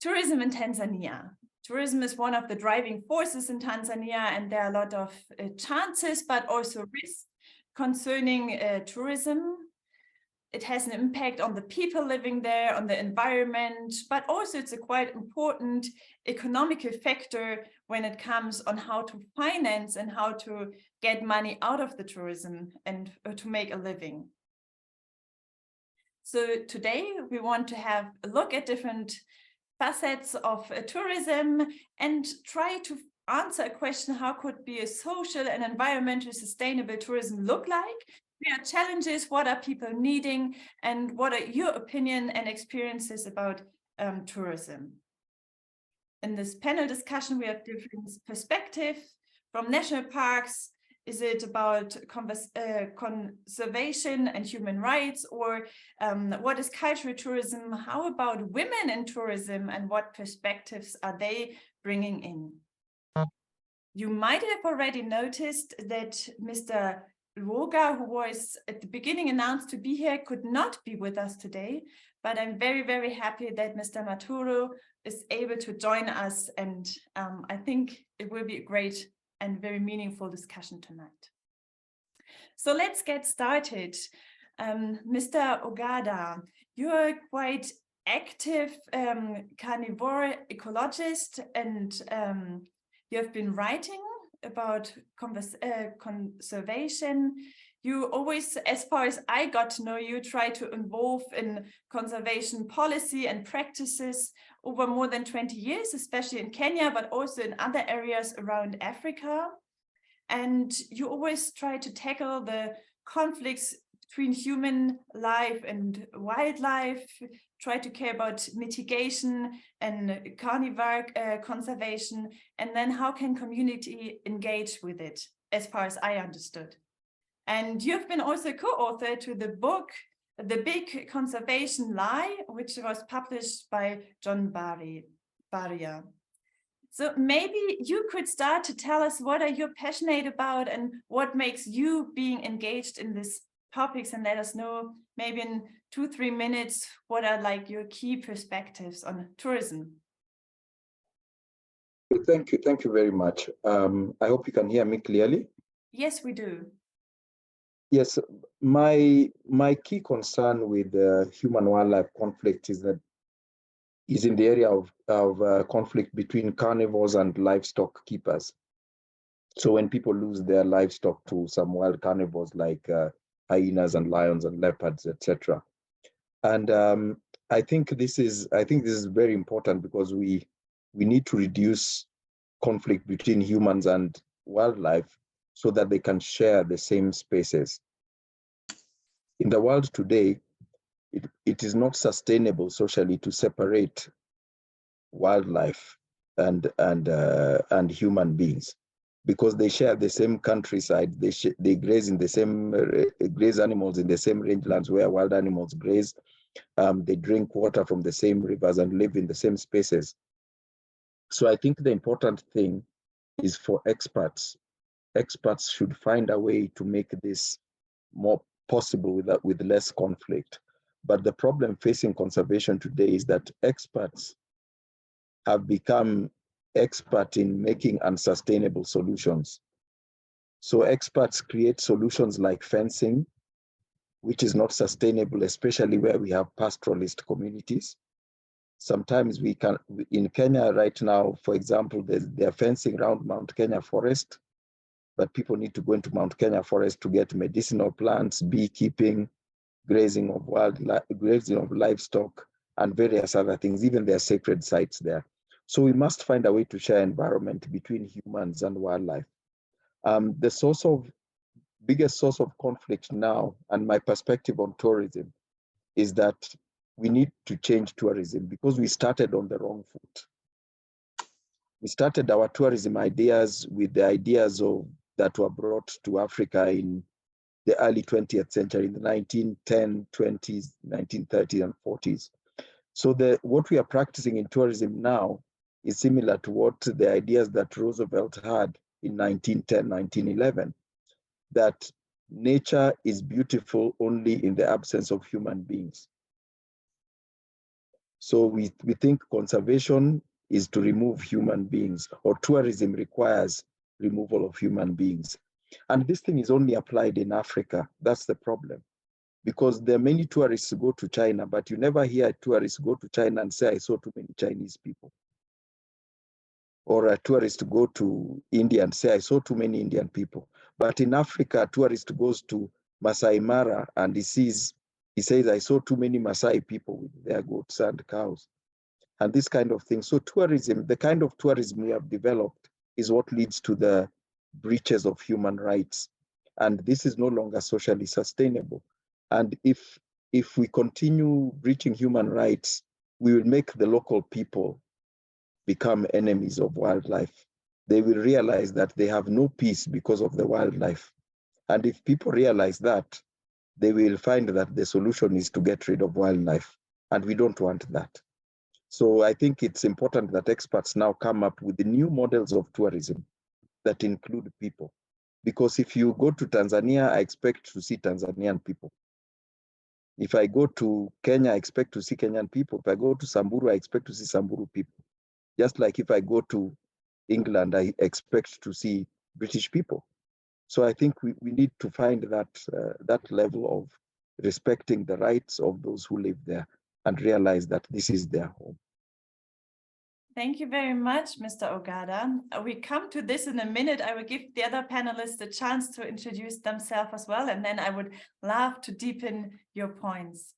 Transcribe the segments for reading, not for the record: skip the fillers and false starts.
Tourism in Tanzania. Tourism is one of the driving forces in Tanzania, and there are a lot of chances, but also risks concerning tourism. It has an impact on the people living there, on the environment, but also it's a quite important economical factor when it comes on how to finance and how to get money out of the tourism and to make a living. So today we want to have a look at different facets of tourism and try to answer a question: how could be a social and environmentally sustainable tourism look like? What are challenges? What are people needing? And what are your opinion and experiences about tourism? In this panel discussion, we have different perspectives from national parks. Is it about conservation and human rights, or what is cultural tourism? How about women in tourism, and what perspectives are they bringing in? You might have already noticed that Mr. Ogada, who was at the beginning announced to be here, could not be with us today, but I'm very, very happy that Mr. Maturo is able to join us, and I think it will be a great and very meaningful discussion tonight. So let's get started. Mr. Ogada, you're quite active carnivore ecologist, and you have been writing about conservation. You always, as far as I got to know you, try to involve in conservation policy and practices over more than 20 years, especially in Kenya, but also in other areas around Africa. And you always try to tackle the conflicts between human life and wildlife, try to care about mitigation and carnivore conservation, and then how can community engage with it, as far as I understood. And you've been also co-author to the book, The Big Conservation Lie, which was published by John Barria. So maybe you could start to tell us what are you passionate about and what makes you being engaged in these topics, and let us know maybe in 2-3 minutes what are like your key perspectives on tourism. Thank you very much. I hope you can hear me clearly. Yes, we do. Yes, my key concern with human-wildlife conflict is in the area of conflict between carnivores and livestock keepers. So when people lose their livestock to some wild carnivores like hyenas and lions and leopards, etc. And I think this is very important, because we need to reduce conflict between humans and wildlife so that they can share the same spaces. In the world today, it is not sustainable socially to separate wildlife and human beings, because they share the same countryside. They graze in the same graze animals in the same rangelands where wild animals graze. They drink water from the same rivers and live in the same spaces. So I think the important thing is for experts. Experts should find a way to make this more possible with less conflict. But the problem facing conservation today is that experts have become expert in making unsustainable solutions. So experts create solutions like fencing, which is not sustainable, especially where we have pastoralist communities. Sometimes we can, in Kenya right now, for example, they're fencing around Mount Kenya forest, but people need to go into Mount Kenya forest to get medicinal plants, beekeeping, grazing of livestock, and various other things. Even there are sacred sites there. So we must find a way to share environment between humans and wildlife. The biggest source of conflict now, and my perspective on tourism, is that we need to change tourism, because we started on the wrong foot. We started our tourism ideas with the ideas that were brought to Africa in the early 20th century, in the 1910s, 20s, 1930s, and 40s. So what we are practicing in tourism now is similar to what the ideas that Roosevelt had in 1910, 1911, that nature is beautiful only in the absence of human beings. So we think conservation is to remove human beings, or tourism requires removal of human beings. And this thing is only applied in Africa. That's the problem. Because there are many tourists who go to China, but you never hear a tourist go to China and say, I saw too many Chinese people. Or a tourist go to India and say, I saw too many Indian people. But in Africa, a tourist goes to Masai Mara and he says, I saw too many Masai people with their goats and cows. And this kind of thing. So tourism, the kind of tourism we have developed is what leads to the breaches of human rights. And this is no longer socially sustainable. And if we continue breaching human rights, we will make the local people become enemies of wildlife. They will realize that they have no peace because of the wildlife. And if people realize that, they will find that the solution is to get rid of wildlife. And we don't want that. So I think it's important that experts now come up with the new models of tourism that include people. Because if you go to Tanzania, I expect to see Tanzanian people. If I go to Kenya, I expect to see Kenyan people. If I go to Samburu, I expect to see Samburu people. Just like if I go to England, I expect to see British people. So I think we need to find that level of respecting the rights of those who live there and realize that this is their home. Thank you very much, Mr. Ogada. We come to this in a minute. I will give the other panelists a chance to introduce themselves as well, and then I would love to deepen your points.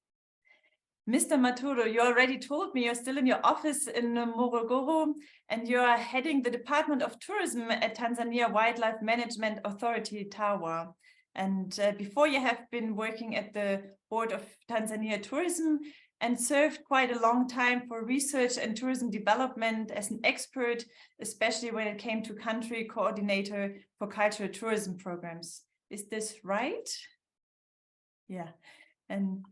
Mr. Maturo, you already told me you're still in your office in Morogoro, and you're heading the Department of Tourism at Tanzania Wildlife Management Authority, TAWA. And before you have been working at the Board of Tanzania Tourism and served quite a long time for research and tourism development as an expert, especially when it came to country coordinator for cultural tourism programs. Is this right? Yeah. And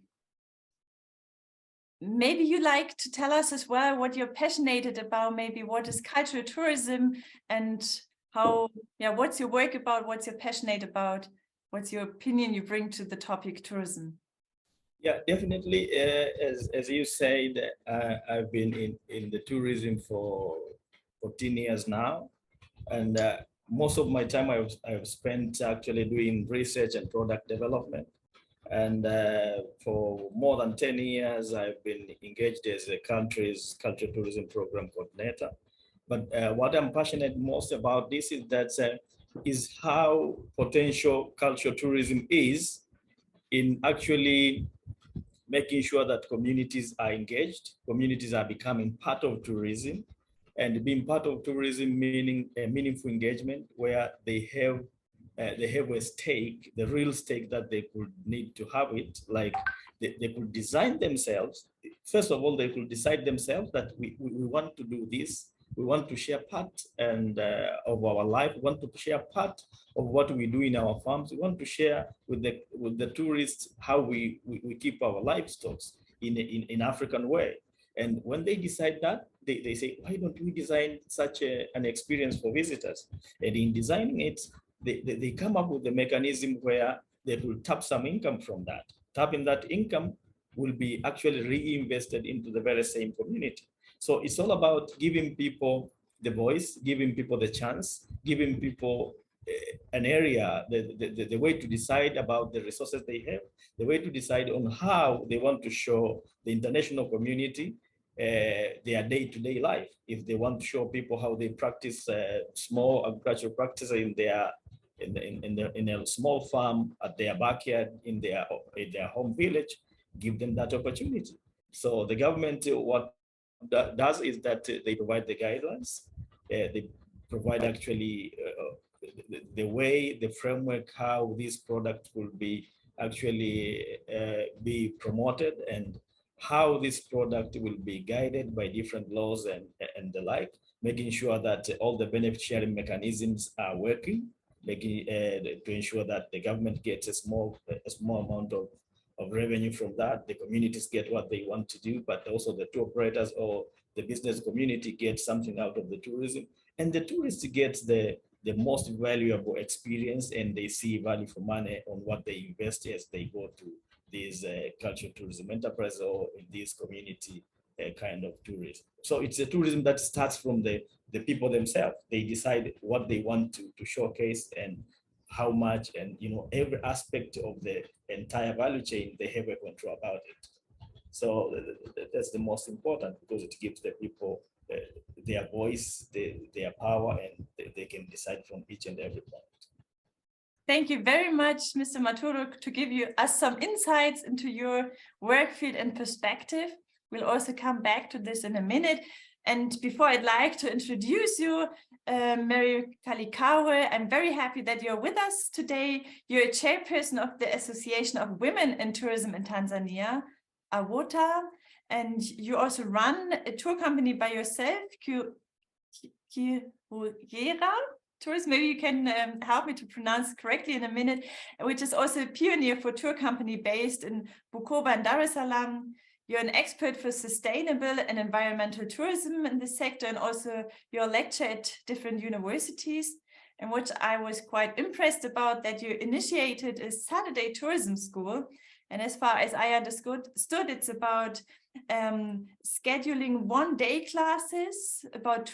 maybe you like to tell us as well what you're passionate about, maybe what is cultural tourism and how, what's your work about, what's your passionate about, what's your opinion you bring to the topic tourism? Yeah, definitely. As you said, I've been in the tourism for 14 years now. And most of my time I've spent actually doing research and product development. And for more than 10 years, I've been engaged as a country's cultural tourism program coordinator. But what I'm passionate most about this is how potential cultural tourism is in actually making sure that communities are engaged, communities are becoming part of tourism, and being part of tourism meaning a meaningful engagement where they have a stake, the real stake that they could need to have it, like they could design themselves. First of all, they could decide themselves that we want to do this. We want to share part of our life. We want to share part of what we do in our farms. We want to share with the tourists how we keep our livestock in African way. And when they decide that, they say, why don't we design such an experience for visitors? And in designing it, they come up with a mechanism where they will tap some income from that. Tapping that income will be actually reinvested into the very same community. So it's all about giving people the voice, giving people the chance, giving people an area, the way to decide about the resources they have, the way to decide on how they want to show the international community their day-to-day life. If they want to show people how they practice small agricultural practices in a small farm at their backyard, in their home village, give them that opportunity. So the government, what that does is that they provide the guidelines, they provide actually the way, the framework, how this product will be actually be promoted and how this product will be guided by different laws and the like, making sure that all the benefit sharing mechanisms are working, making to ensure that the government gets a small amount of revenue from that, the communities get what they want to do, but also the tour operators or the business community gets something out of the tourism, and the tourists get the most valuable experience, and they see value for money on what they invest as they go to these cultural tourism enterprise or in these community kind of tourism. So it's a tourism that starts from the people themselves. They decide what they want to showcase and how much, and every aspect of the entire value chain, they have a control about it. So that's the most important, because it gives the people their voice, their power, and they can decide from each and every point. Thank you very much, Mr. Maturo, to give us some insights into your work field and perspective. We'll also come back to this in a minute. And before, I'd like to introduce you, Mary Kalikawe. I'm very happy that you're with us today. You're a chairperson of the Association of Women in Tourism in Tanzania, AWOTTA, and you also run a tour company by yourself, Kyocera Tourism. Maybe you can help me to pronounce correctly in a minute, which is also a pioneer for tour company based in Bukoba and Dar es Salaam. You're an expert for sustainable and environmental tourism in this sector, and also you're a lecturer at different universities. And what I was quite impressed about, that you initiated a Saturday tourism school. And as far as I understood, it's about scheduling one-day classes about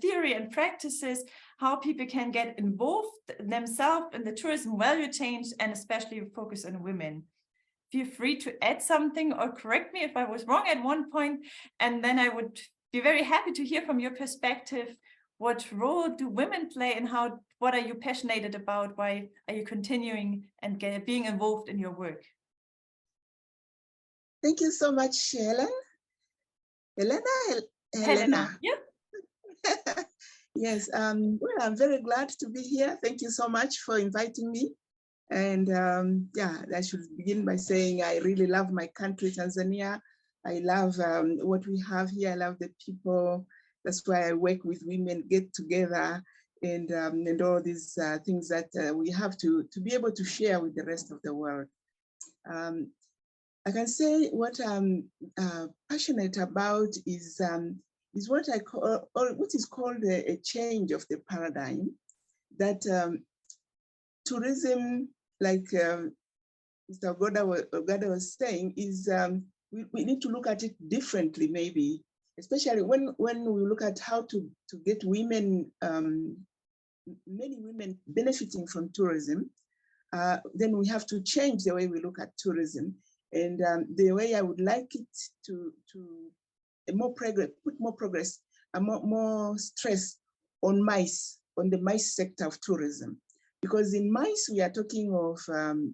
theory and practices, how people can get involved themselves in the tourism value chain, and especially focus on women. Feel free to add something or correct me if I was wrong at one point, and then I would be very happy to hear from your perspective, what role do women play, and what are you passionate about? Why are you continuing and being involved in your work? Thank you so much, Helena. Yeah. Yes, well, I'm very glad to be here. Thank you so much for inviting me. And yeah, I should begin by saying I really love my country, Tanzania. I love what we have here. I love the people. That's why I work with women, get together, and all these things that we have to be able to share with the rest of the world. I can say what I'm passionate about is what I call, or what is called a change of the paradigm, that tourism, like Mr. Ogada was saying, is we need to look at it differently, maybe, especially when we look at how to get women, many women benefiting from tourism. Then we have to change the way we look at tourism. And the way I would like it to put more progress and more stress on MICE, on the MICE sector of tourism. Because in MICE, we are talking of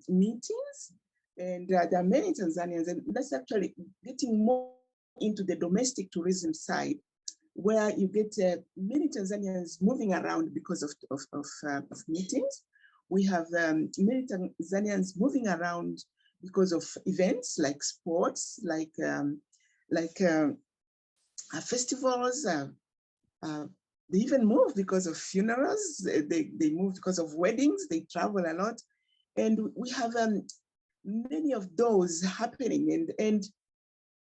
meetings, and there are many Tanzanians, and that's actually getting more into the domestic tourism side, where you get many Tanzanians moving around because of meetings. We have many Tanzanians moving around because of events like sports, like festivals. They even move because of funerals. They move because of weddings. They travel a lot, and we have many of those happening. And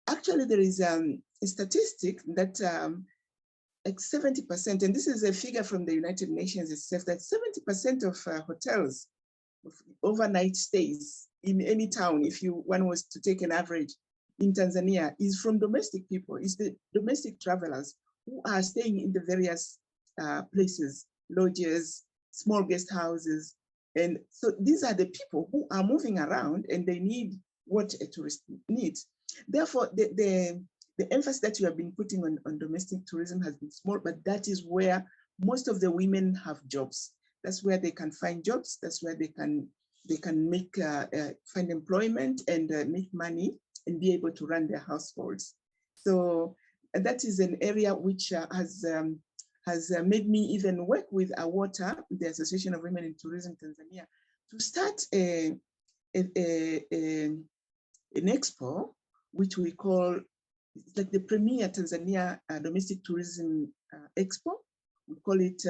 actually, there is a statistic that like 70%, and this is a figure from the United Nations itself, that 70% of hotels, of overnight stays in any town, if one was to take an average in Tanzania, is from domestic people. It's the domestic travelers who are staying in the various places, lodges, small guest houses. And so these are the people who are moving around, and they need what a tourist needs. Therefore, the emphasis that you have been putting on domestic tourism has been small, but that is where most of the women have jobs. That's where they can find jobs. That's where they can make find employment and make money and be able to run their households. So that is an area which has made me even work with AWOTTA, the Association of Women in Tourism Tanzania, to start an expo, which we call, it's like the premier Tanzania domestic tourism expo. We call it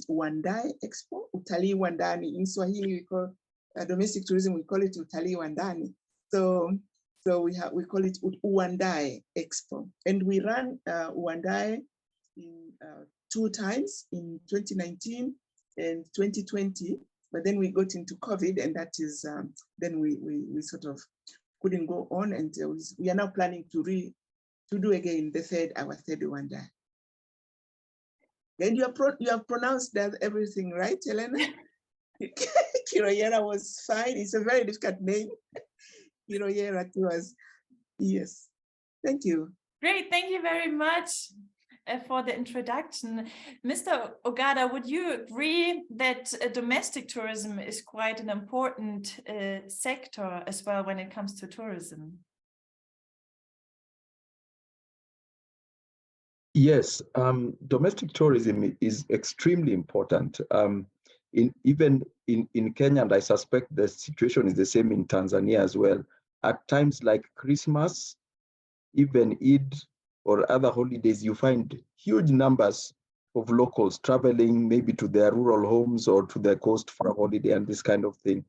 Uwandai Expo, Utalii wa Ndani. In Swahili, we call domestic tourism, we call it Utalii wa Ndani. So we call it Uwandai Expo. And we ran Uwandai in 2 times, in 2019 and 2020. But then we got into COVID, and that is, then we sort of couldn't go on, and we are now planning to to do again our third wonder. And you have pronounced that everything right, Helena? Kiroyera was fine. It's a very difficult name. Kiroyera was, yes. Thank you. Great, thank you very much for the introduction. Mr. Ogada, would you agree that domestic tourism is quite an important sector as well when it comes to tourism? Yes, domestic tourism is extremely important. Even in Kenya, and I suspect the situation is the same in Tanzania as well. At times like Christmas, even Eid or other holidays, you find huge numbers of locals traveling maybe to their rural homes or to the coast for a holiday and this kind of thing.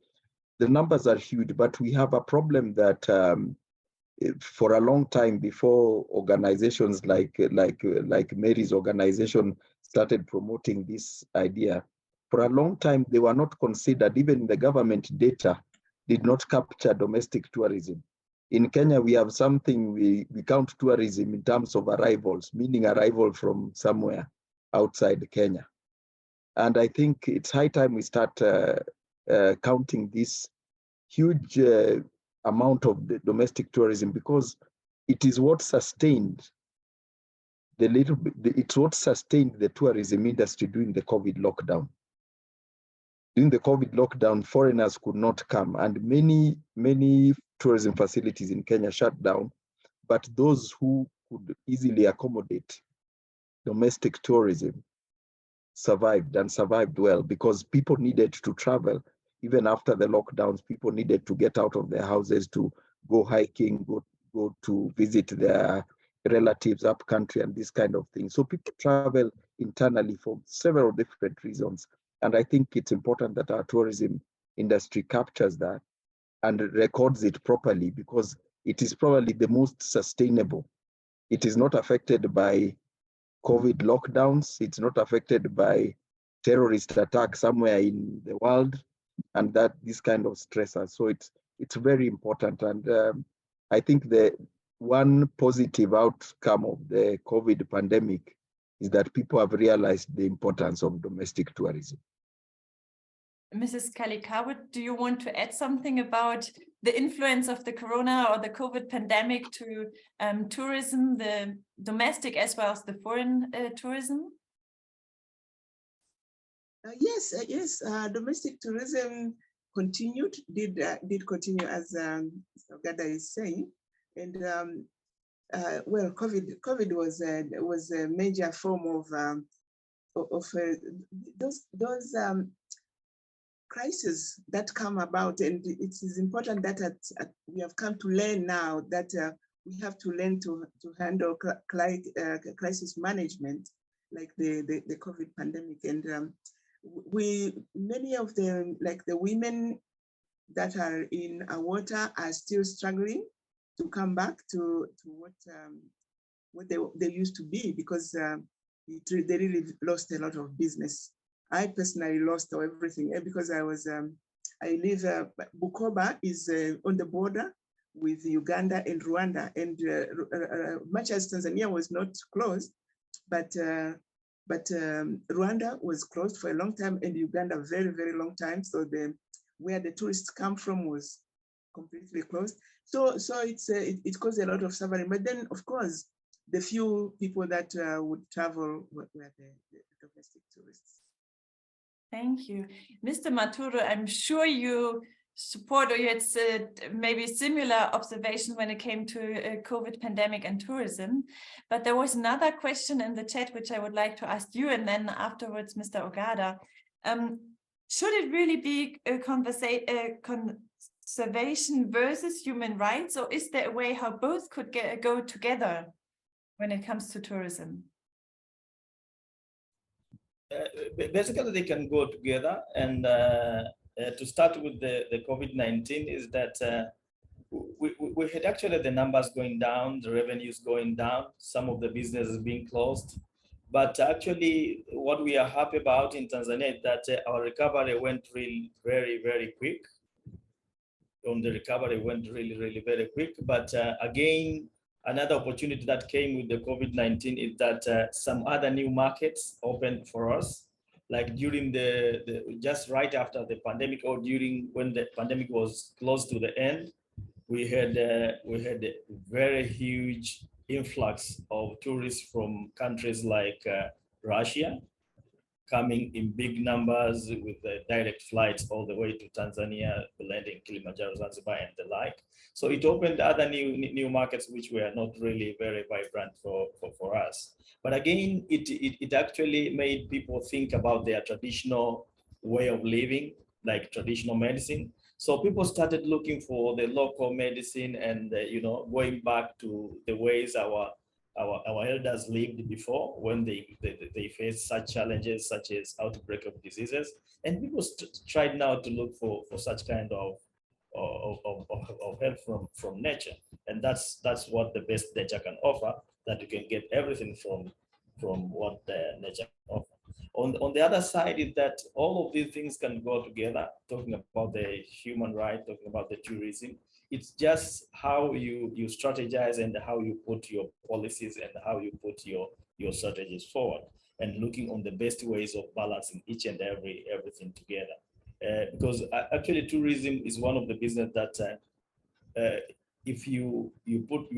The numbers are huge, but we have a problem that for a long time before organizations like Mary's organization started promoting this idea, for a long time they were not considered. Even the government data did not capture domestic tourism. In Kenya, we have something, we count tourism in terms of arrivals, meaning arrival from somewhere outside Kenya. And I think it's high time we start counting this huge amount of the domestic tourism, because it is what sustained it's what sustained the tourism industry during the COVID lockdown. During the COVID lockdown, foreigners could not come, and many tourism facilities in Kenya shut down, but those who could easily accommodate domestic tourism survived, and survived well, because people needed to travel. Even after the lockdowns, people needed to get out of their houses to go hiking, go to visit their relatives up country and this kind of thing. So people travel internally for several different reasons. And I think it's important that our tourism industry captures that and records it properly, because it is probably the most sustainable. It is not affected by COVID lockdowns. It's not affected by terrorist attacks somewhere in the world, and that this kind of stressors. So it's very important. And I think the one positive outcome of the COVID pandemic is that people have realized the importance of domestic tourism. Mrs. Kalikawe, do you want to add something about the influence of the corona or the COVID pandemic to tourism, the domestic as well as the foreign tourism? Yes. Domestic tourism did continue, as Mr. Ogada is saying, and well, COVID was a major form of those crises that come about, and it is important that we have come to learn now that we have to learn to handle crisis management, like the COVID pandemic. And many of them, like the women that are in AWOTTA, are still struggling to come back to what they used to be, because they really lost a lot of business. I personally lost everything because I live, Bukoba is on the border with Uganda and Rwanda, and much as Tanzania was not closed, but Rwanda was closed for a long time, and Uganda very, very long time. So where the tourists come from was completely closed. So it caused a lot of suffering. But then, of course, the few people that would travel were the domestic tourists. Thank you. Mr. Maturo, I'm sure you support, or you had maybe similar observation when it came to COVID pandemic and tourism. But there was another question in the chat which I would like to ask you, and then afterwards, Mr. Ogada. Should it really be a conservation versus human rights, or is there a way how both could go together when it comes to tourism? Basically, they can go together. And to start with the COVID-19 is that we had actually the numbers going down, the revenues going down, some of the businesses being closed. But actually, what we are happy about in Tanzania is that our recovery went really very, very quick. The recovery went really, really very quick. But again, Another opportunity that came with the COVID-19 is that some other new markets opened for us, like during just right after the pandemic, or during when the pandemic was close to the end, we had a very huge influx of tourists from countries like Russia, coming in big numbers with direct flights all the way to Tanzania, landing Kilimanjaro, Zanzibar, and the like. So it opened other new markets which were not really very vibrant for us. But again, it actually made people think about their traditional way of living, like traditional medicine. So people started looking for the local medicine and going back to the ways our elders lived before, when they faced such challenges such as outbreak of diseases, and people tried now to look for such kind of help from nature, and that's what the best nature can offer. That you can get everything from what the nature can offer. On the other side is that all of these things can go together. Talking about the human right, talking about the tourism. It's just how you strategize and how you put your policies and how you put your strategies forward, and looking on the best ways of balancing each and everything together. Because actually tourism is one of the business that if you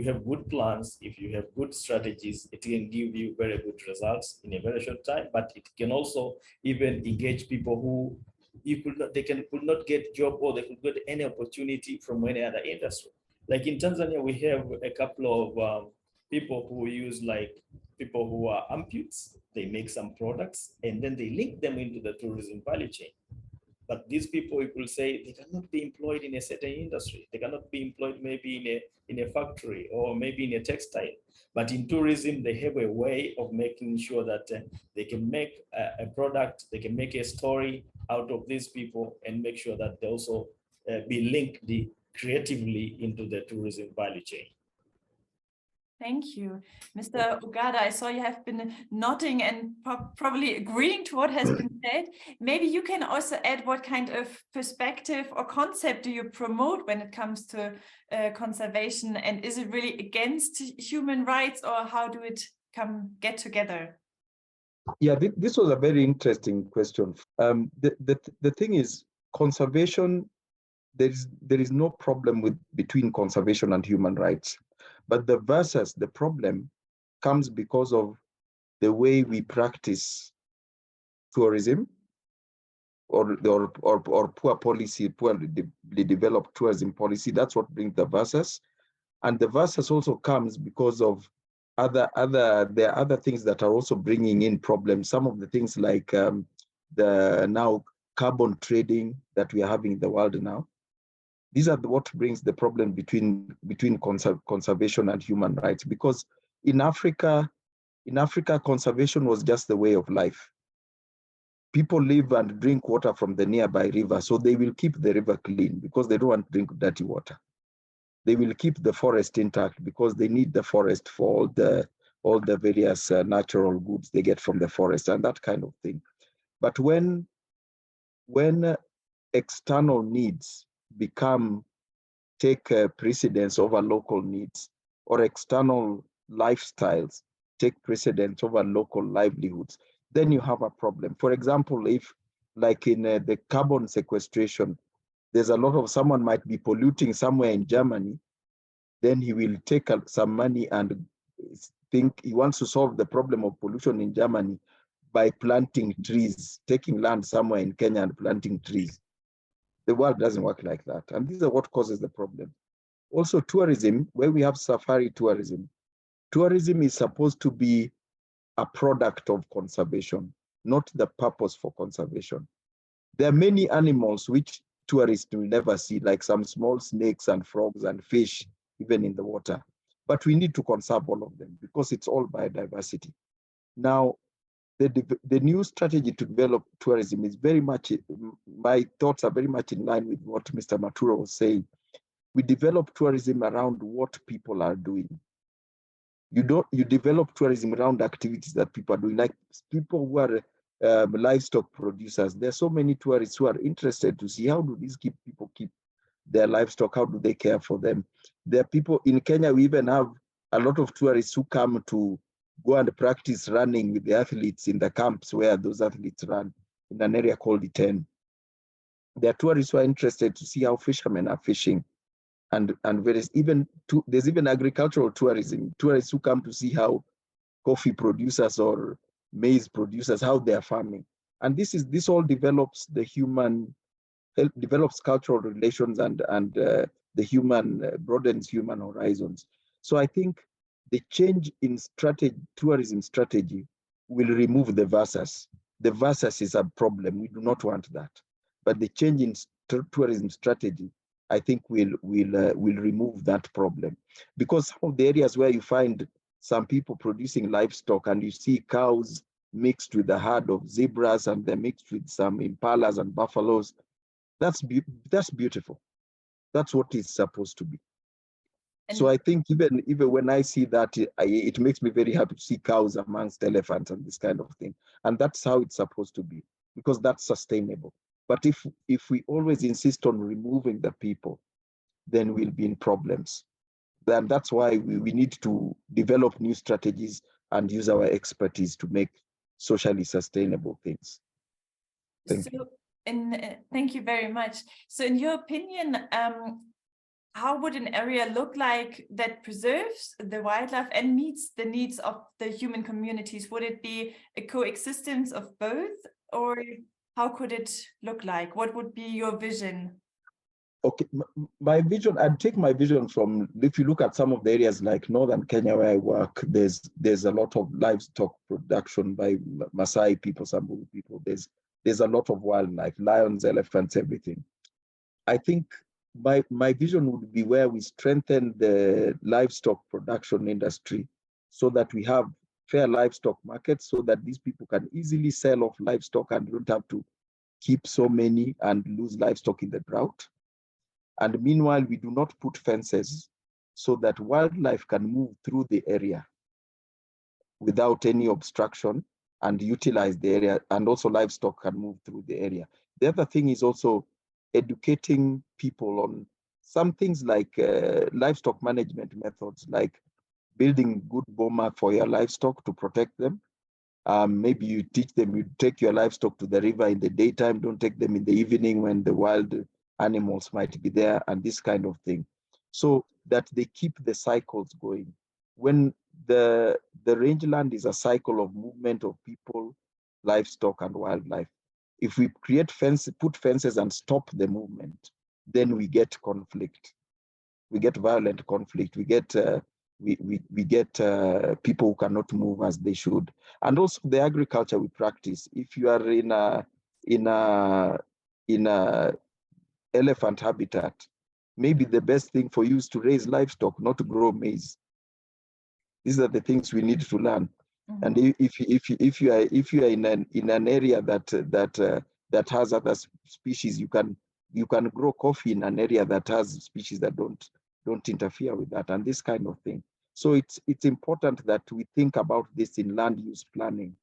have good plans, if you have good strategies, it can give you very good results in a very short time. But it can also even engage people who could not get job, or they could get any opportunity from any other industry. Like in Tanzania, we have a couple of people who use, like, people who are amputes. They make some products and then they link them into the tourism value chain. But these people, you will say, they cannot be employed in a certain industry. They cannot be employed maybe in a factory or maybe in a textile. But in tourism, they have a way of making sure that they can make a product, they can make a story out of these people, and make sure that they also be linked creatively into the tourism value chain. Thank you. Mr. Ogada, I saw you have been nodding and probably agreeing to what has been said. Maybe you can also add what kind of perspective or concept do you promote when it comes to conservation, and is it really against human rights, or how do it get together? Yeah, this was a very interesting question. The thing is, conservation, there is no problem between conservation and human rights. But the problem comes because of the way we practice tourism, or poor policy, poorly developed tourism policy. That's what brings the versus. And the versus also comes because of there are other things that are also bringing in problems. Some of the things like the now carbon trading that we are having in the world now. These are what brings the problem between conservation and human rights, because in Africa, conservation was just the way of life. People live and drink water from the nearby river, so they will keep the river clean because they don't want to drink dirty water. They will keep the forest intact because they need the forest for all the various natural goods they get from the forest and that kind of thing. But when external needs take precedence over local needs, or external lifestyles take precedence over local livelihoods, then you have a problem. For example, if, like in the carbon sequestration, there's a lot of, someone might be polluting somewhere in Germany, then he will take some money and think he wants to solve the problem of pollution in Germany by planting trees, taking land somewhere in Kenya and planting trees. The world doesn't work like that. And these are what causes the problem. Also tourism, where we have safari tourism, tourism is supposed to be a product of conservation, not the purpose for conservation. There are many animals which tourists will never see, like some small snakes and frogs and fish, even in the water. But we need to conserve all of them because it's all biodiversity. Now, the new strategy to develop tourism is very much, my thoughts are very much in line with what Mr. Maturo was saying. We develop tourism around what people are doing. You develop tourism around activities that people are doing, like people who are livestock producers. There are so many tourists who are interested to see how do these people keep their livestock, how do they care for them. There are people in Kenya, we even have a lot of tourists who come to go and practice running with the athletes in the camps where those athletes run in an area called Iten. There are tourists who are interested to see how fishermen are fishing. And there's even agricultural tourism, tourists who come to see how coffee producers or maize producers, how they are farming. And this all develops develops cultural relations and the human, broadens human horizons. So I think the change in tourism strategy will remove the versus. The versus is a problem. We do not want that. But the change in tourism strategy, I think will remove that problem. Because some of the areas where you find some people producing livestock and you see cows mixed with a herd of zebras and they're mixed with some impalas and buffaloes, that's beautiful. That's what it's supposed to be. And so I think even when I see that, it makes me very happy to see cows amongst elephants and this kind of thing. And that's how it's supposed to be, because that's sustainable. But if we always insist on removing the people, then we'll be in problems. Then that's why we need to develop new strategies and use our expertise to make socially sustainable things. Thank you. Thank you very much. So in your opinion, how would an area look like that preserves the wildlife and meets the needs of the human communities? Would it be a coexistence of both, or how could it look like? What would be your vision? Okay, my vision, I'd take my vision from, if you look at some of the areas like northern Kenya where I work, there's a lot of livestock production by Maasai people, Samburu people. There's a lot of wildlife, lions, elephants, everything. I think my vision would be where we strengthen the livestock production industry so that we have fair livestock markets so that these people can easily sell off livestock and don't have to keep so many and lose livestock in the drought. And meanwhile, we do not put fences so that wildlife can move through the area without any obstruction and utilize the area, and also livestock can move through the area. The other thing is also educating people on some things like livestock management methods, like building good boma for your livestock to protect them. Maybe you teach them, you take your livestock to the river in the daytime, don't take them in the evening when the wild animals might be there, and this kind of thing, so that they keep the cycles going. When the rangeland is a cycle of movement of people, livestock, and wildlife. If we create fences, put fences and stop the movement, then we get conflict. We get violent conflict. We get people who cannot move as they should. And also the agriculture we practice. If you are in a elephant habitat, maybe the best thing for you is to raise livestock, not to grow maize. These are the things we need to learn. Mm-hmm. And if you are in an area that has other species, you can grow coffee in an area that has species that don't interfere with that, and this kind of thing. So it's important that we think about this in land use planning.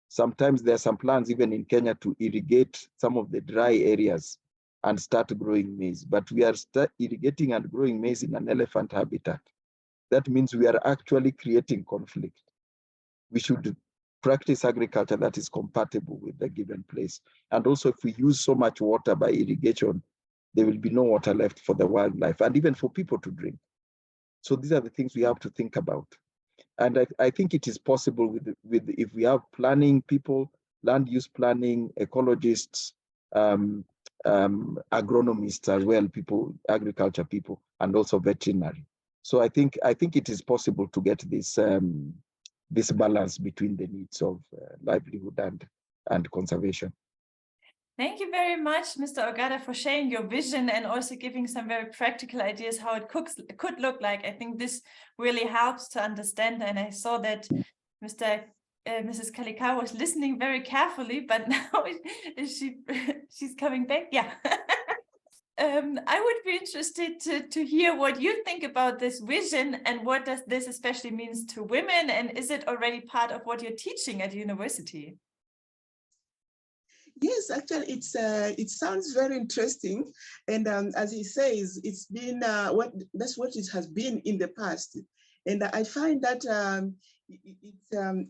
Sometimes there are some plans even in Kenya to irrigate some of the dry areas and start growing maize, but we are irrigating and growing maize in an elephant habitat. That means we are actually creating conflict. We should practice agriculture that is compatible with the given place. And also, if we use so much water by irrigation, there will be no water left for the wildlife and even for people to drink. So these are the things we have to think about. And I think it is possible with if we have planning people, land use planning, ecologists, agronomists as well, agriculture people, and also veterinary. So I think it is possible to get this this balance between the needs of livelihood and conservation. Thank you very much, Mr. Ogada, for sharing your vision and also giving some very practical ideas how it could look like. I think this really helps to understand, and I saw that Mrs. Kalikawe was listening very carefully, but now she's coming back. Yeah. I would be interested to hear what you think about this vision and what does this especially means to women, and is it already part of what you're teaching at university? Yes, actually, it sounds very interesting, and as he says, it's been that's what it has been in the past, And I find that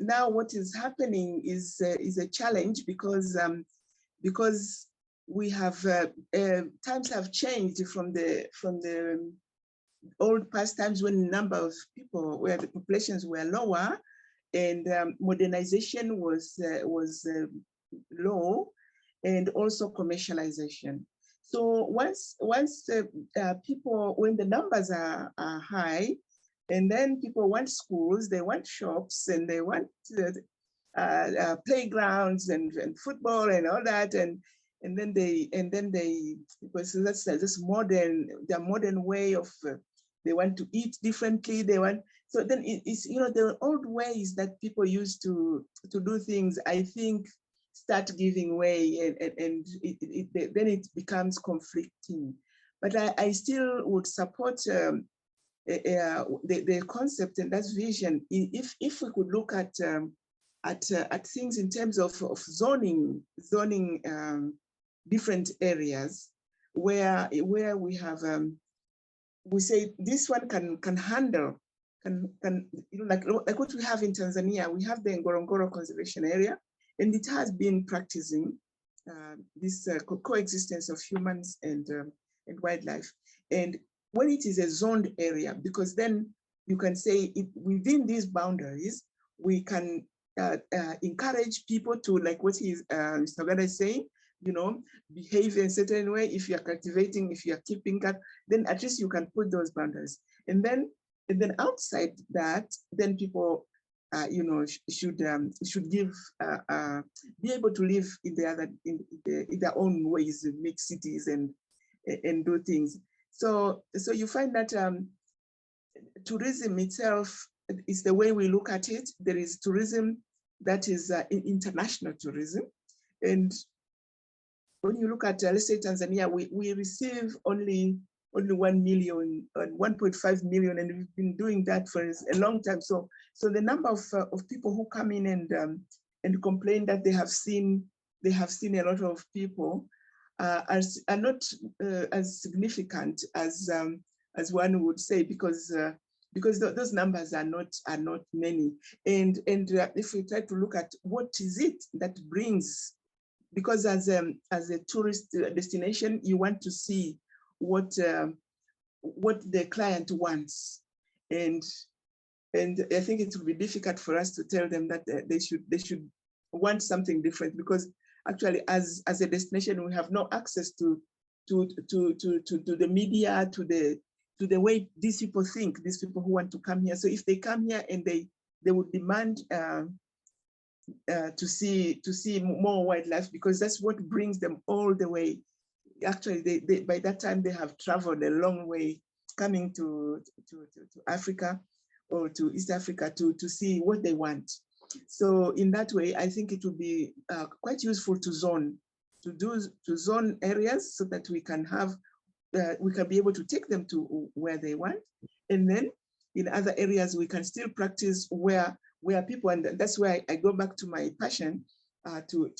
now what is happening is a challenge because we have times have changed from the old past times when the number of people, where the populations were lower, and modernization was low, and also commercialization. So once people, when the numbers are high, and then people want schools, they want shops, and they want playgrounds and football and all that, and then they because that's this their modern way of they want to eat differently. They want, so then it's the old ways that people used to do things, I think, start giving way, and then it becomes conflicting. But I still would support the concept and that vision. If we could look at things in terms of zoning different areas where we have we say this one can handle like what we have in Tanzania. We have the Ngorongoro Conservation Area, and it has been practicing this coexistence of humans and wildlife. And when it is a zoned area, because then you can say within these boundaries, we can encourage people to, like what Mr. Ogada is saying, behave in a certain way. If you are cultivating, if you are keeping that, then at least you can put those boundaries. And then outside that, then people, should give be able to live in their own ways, make cities and do things. So you find that tourism itself is the way we look at it. There is tourism that is international tourism, and when you look at, let's say Tanzania, we receive only 1 million, 1.5 million, and we've been doing that for a long time. So the number of people who come in and complain that they have seen a lot of people are not as significant as one would say, because those numbers are not many. And if we try to look at what is it that brings, because as a tourist destination, you want to see what the client wants, and I think it will be difficult for us to tell them that they should want something different, because actually as a destination we have no access to the media, to the way these people think, these people who want to come here. So if they come here and they would demand to see more wildlife, because that's what brings them all the way. Actually, they by that time they have traveled a long way coming to Africa or to East Africa to see what they want. So in that way, I think it would be quite useful to zone areas so that we can be able to take them to where they want, and then in other areas we can still practice where people, and that's where I go back to my passion to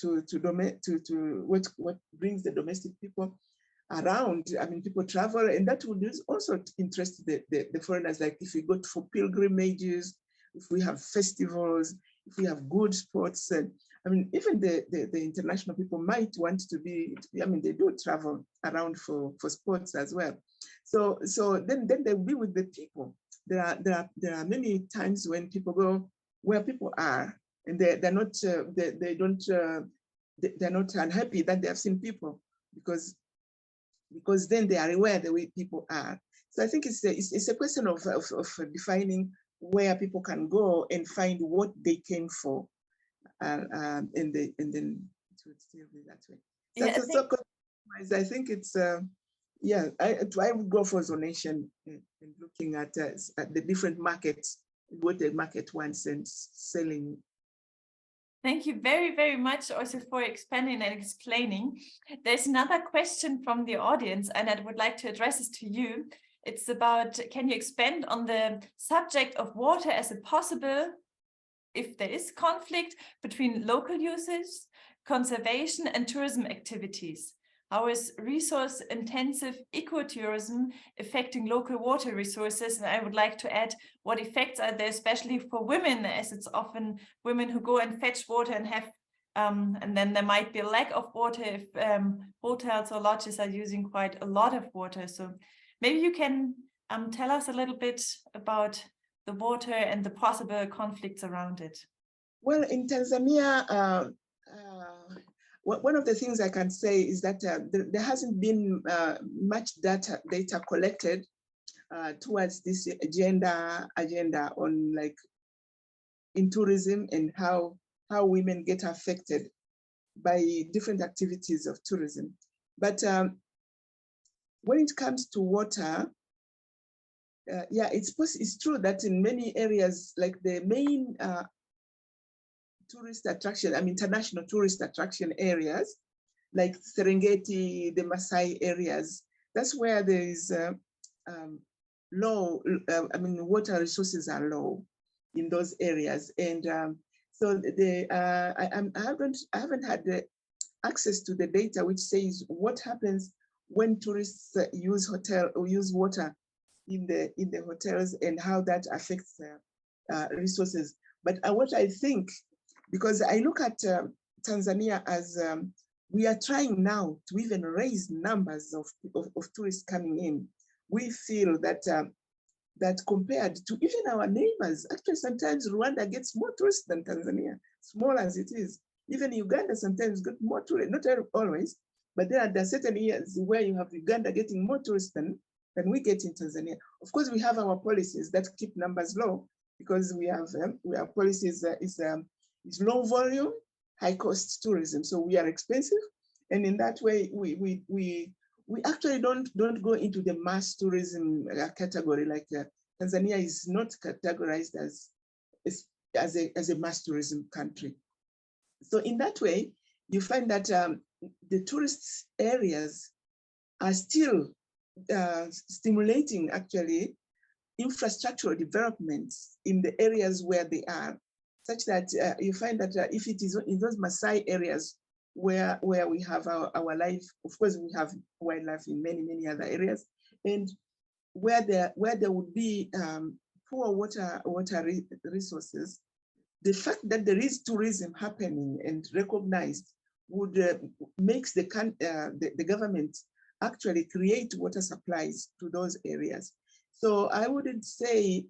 what brings the domestic people around. I mean, people travel, and that would also interest the foreigners. Like if we go for pilgrimages, if we have festivals, if we have good sports, and I mean, even the international people might want to be. I mean, they do travel around for sports as well. So then they'll be with the people. There are many times when people go where people are, and they're not unhappy that they have seen people, because then they are aware the way people are. So I think it's a question of defining where people can go and find what they came for, and then it would still be that way. So I think it's I would go for zonation and looking at the different markets, what the market wants, and selling. Thank you very, very much also for expanding and explaining. There's another question from the audience, and I would like to address this to you. It's about, can you expand on the subject of water as a possible, if there is conflict between local uses, conservation and tourism activities? how is resource-intensive ecotourism affecting local water resources? And I would like to add, what effects are there, especially for women, as it's often women who go and fetch water and have, and then there might be a lack of water if hotels or lodges are using quite a lot of water. So maybe you can tell us a little bit about the water and the possible conflicts around it. Well, in Tanzania, one of the things I can say is that there hasn't been much data collected towards this agenda on like in tourism and how women get affected by different activities of tourism. But when it comes to water, yeah, it's true that in many areas, like the main tourist attraction, international tourist attraction areas, like Serengeti, the Maasai areas, that's where there is low, water resources are low in those areas. And so I haven't had the access to the data which says what happens when tourists use water in the hotels and how that affects resources. But what I think, because I look at Tanzania as we are trying now to even raise numbers of tourists coming in. We feel that that compared to even our neighbors, actually sometimes Rwanda gets more tourists than Tanzania, small as it is. Even Uganda sometimes get more tourists, not always, but there are certain years where you have Uganda getting more tourists than we get in Tanzania. Of course, we have our policies that keep numbers low because we have policies is low volume, high cost tourism. So we are expensive, and in that way, we actually don't go into the mass tourism category. Like Tanzania is not categorized as a mass tourism country. So in that way, you find that the tourist areas are still stimulating actually infrastructural developments in the areas where they are, such that you find that if it is in those Maasai areas where we have our life, of course we have wildlife in many other areas, and where there would be poor water resources, the fact that there is tourism happening and recognized would makes the government actually create water supplies to those areas. So I wouldn't say,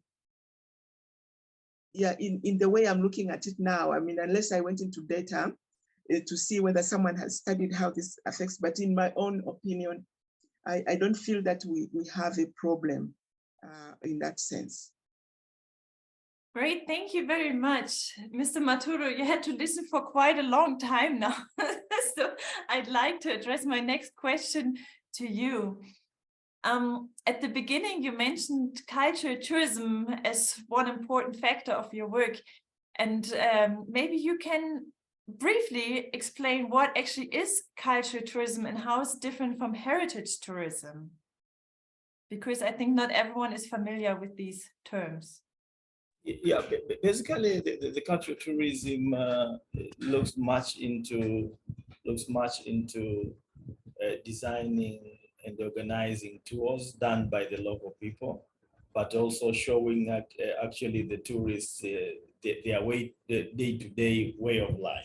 yeah, in the way I'm looking at it now, unless I went into data to see whether someone has studied how this affects, but in my own opinion, I don't feel that we have a problem in that sense. Great, thank you very much. Mr. Maturo, you had to listen for quite a long time now. So I'd like to address my next question to you. At the beginning, you mentioned cultural tourism as one important factor of your work. And maybe you can briefly explain what actually is cultural tourism and how it's different from heritage tourism. Because I think not everyone is familiar with these terms. Yeah, basically the cultural tourism looks much into designing and organizing tours done by the local people, but also showing actually the tourists their day-to-day way of life,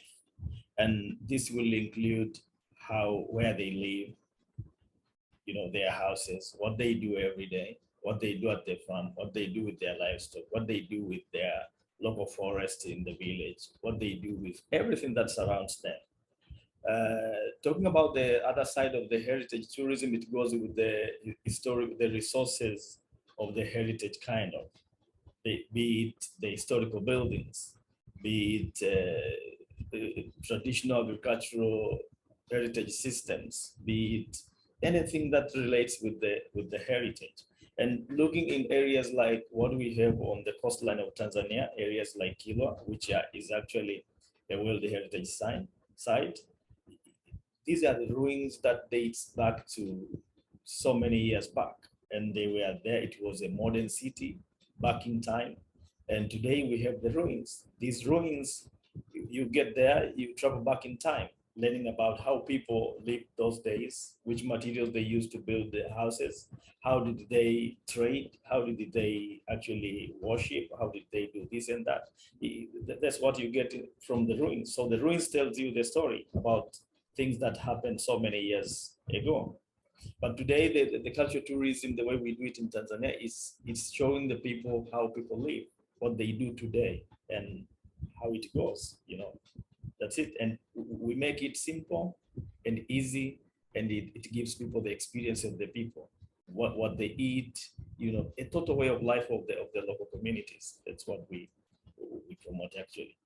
and this will include where they live, their houses, what they do every day, what they do at the farm, what they do with their livestock, what they do with their local forest in the village, what they do with everything that surrounds them. Talking about the other side of the heritage tourism, it goes with the resources of the heritage kind of, be it the historical buildings, be it traditional agricultural heritage systems, be it anything that relates with the heritage. And looking in areas like what we have on the coastline of Tanzania, areas like Kilwa, which is actually a World Heritage Site. These are the ruins that dates back to so many years back, and they were there. It was a modern city back in time, and today we have the ruins. These ruins, you get there, you travel back in time. learning about how people lived those days, which materials they used to build their houses, how did they trade, how did they actually worship, how did they do this and that. That's what you get from the ruins. So the ruins tells you the story about things that happened so many years ago. But today, the cultural tourism, the way we do it in Tanzania, it's showing the people how people live, what they do today, and how it goes. That's it. And we make it simple and easy, and it gives people the experience of the people, what they eat, a total way of life of the local communities. That's what we promote actually.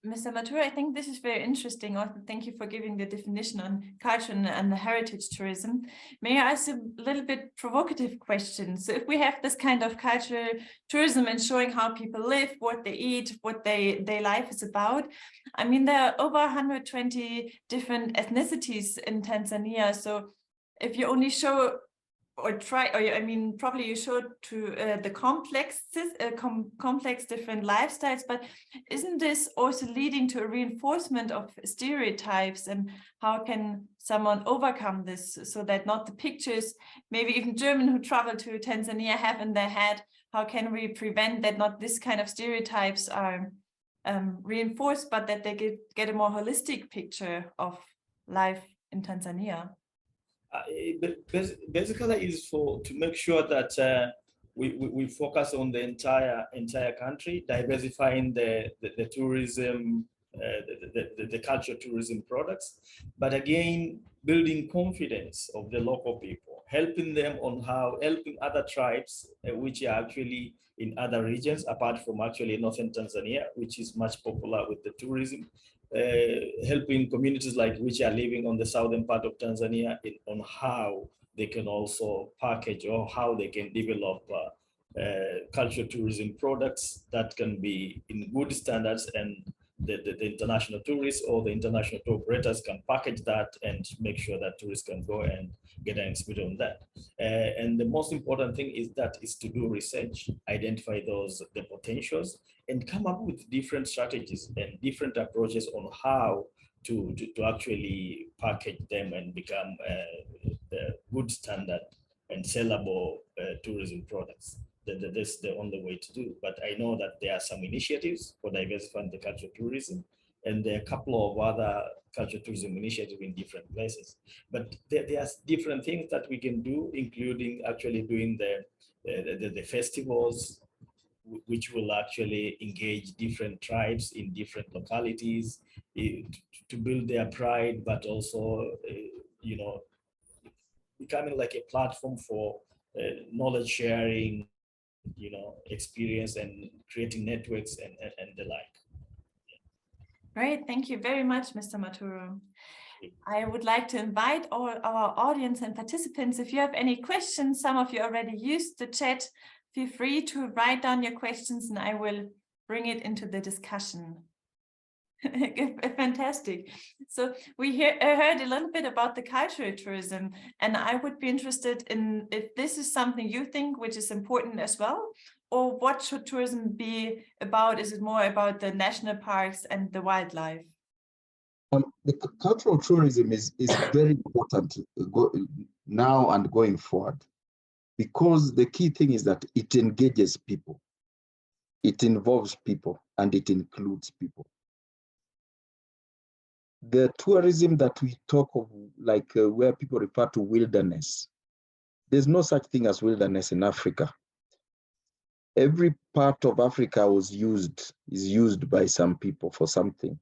Mr. Maturo, I think this is very interesting. Also, thank you for giving the definition on culture and heritage tourism. May I ask a little bit provocative question? So if we have this kind of cultural tourism and showing how people live, what they eat, what their life is about, I mean, there are over 120 different ethnicities in Tanzania. So if you only show probably you showed to the complex different lifestyles, but isn't this also leading to a reinforcement of stereotypes? And how can someone overcome this so that not the pictures, maybe even German who travel to Tanzania have in their head? How can we prevent that not this kind of stereotypes are reinforced, but that they get a more holistic picture of life in Tanzania? Basically is to make sure that we focus on the entire country, diversifying the tourism, the cultural tourism products, but again building confidence of the local people, helping them on helping other tribes which are actually in other regions apart from actually northern Tanzania, which is much popular with the tourism. Helping communities like which are living on the southern part of Tanzania on how they can also package or how they can develop cultural tourism products that can be in good standards, and the international tourists or the international tour operators can package that and make sure that tourists can go and get an experience on that. And the most important thing is to do research, identify the potentials, and come up with different strategies and different approaches on how to actually package them and become the good standard and sellable tourism products. That's the only way to do. But I know that there are some initiatives for diversifying the cultural tourism, and there are a couple of other cultural tourism initiatives in different places. But there are different things that we can do, including actually doing the festivals, which will actually engage different tribes in different localities to build their pride, but also, becoming like a platform for knowledge sharing, experience and creating networks and the like. Great, thank you very much, Mr. Maturo. I would like to invite all our audience and participants, if you have any questions, some of you already used the chat, feel free to write down your questions and I will bring it into the discussion. Fantastic. So we heard a little bit about the cultural tourism, and I would be interested in if this is something you think which is important as well, or what should tourism be about? Is it more about the national parks and the wildlife? The cultural tourism is very important now and going forward, because the key thing is that it engages people, it involves people, and it includes people. The tourism that we talk of, like where people refer to wilderness, there's no such thing as wilderness in Africa. Every part of Africa is used by some people for something,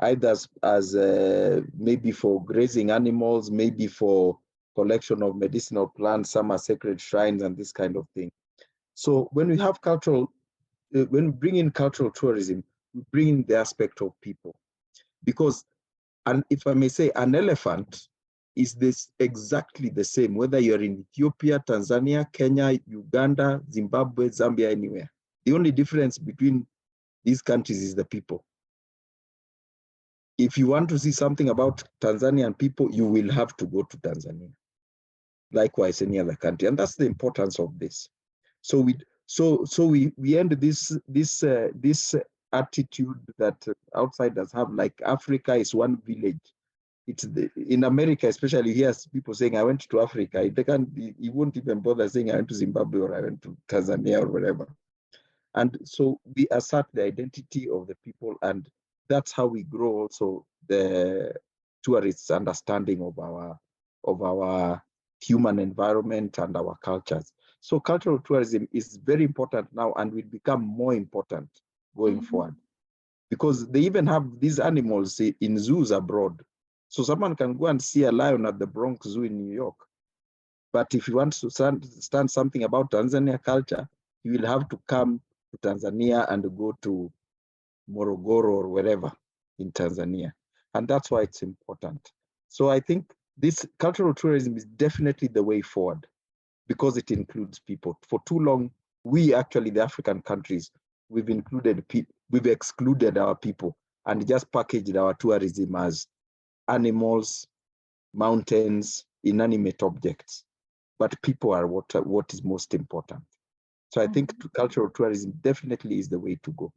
either as maybe for grazing animals, maybe for collection of medicinal plants, some are sacred shrines and this kind of thing. So when we have when we bring in cultural tourism, we bring in the aspect of people. Because, and if I may say, an elephant is exactly the same, whether you're in Ethiopia, Tanzania, Kenya, Uganda, Zimbabwe, Zambia, anywhere. The only difference between these countries is the people. If you want to see something about Tanzanian people, you will have to go to Tanzania. Likewise, any other country, and that's the importance of this. So we end this attitude that outsiders have, like Africa is one village. It's in America, especially, he has people saying, I went to Africa. They can't, he won't even bother saying I went to Zimbabwe or I went to Tanzania or whatever. And so we assert the identity of the people, and that's how we grow also the tourists' understanding of our human environment and our cultures. So cultural tourism is very important now and will become more important going forward, because they even have these animals in zoos abroad. So someone can go and see a lion at the Bronx Zoo in New York. But if you want to understand something about Tanzania culture, you will have to come to Tanzania and go to Morogoro or wherever in Tanzania. And that's why it's important. So I think this cultural tourism is definitely the way forward, because it includes people. For too long, we actually, the African countries, we've excluded our people and just packaged our tourism as animals, mountains, inanimate objects. But people are what is most important. So I think cultural tourism definitely is the way to go.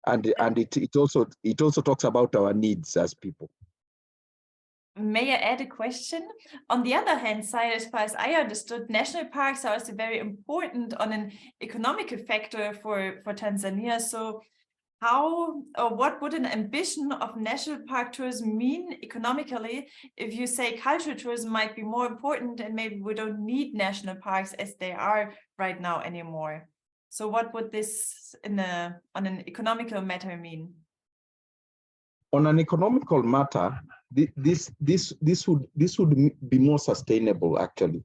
And it also talks about our needs as people. May I add a question? On the other hand side, as far as I understood, national parks are also very important on an economic factor for Tanzania. So how or what would an ambition of national park tourism mean economically if you say cultural tourism might be more important and maybe we don't need national parks as they are right now anymore? So what would this on an economical matter mean? On an economical matter, this would be more sustainable actually,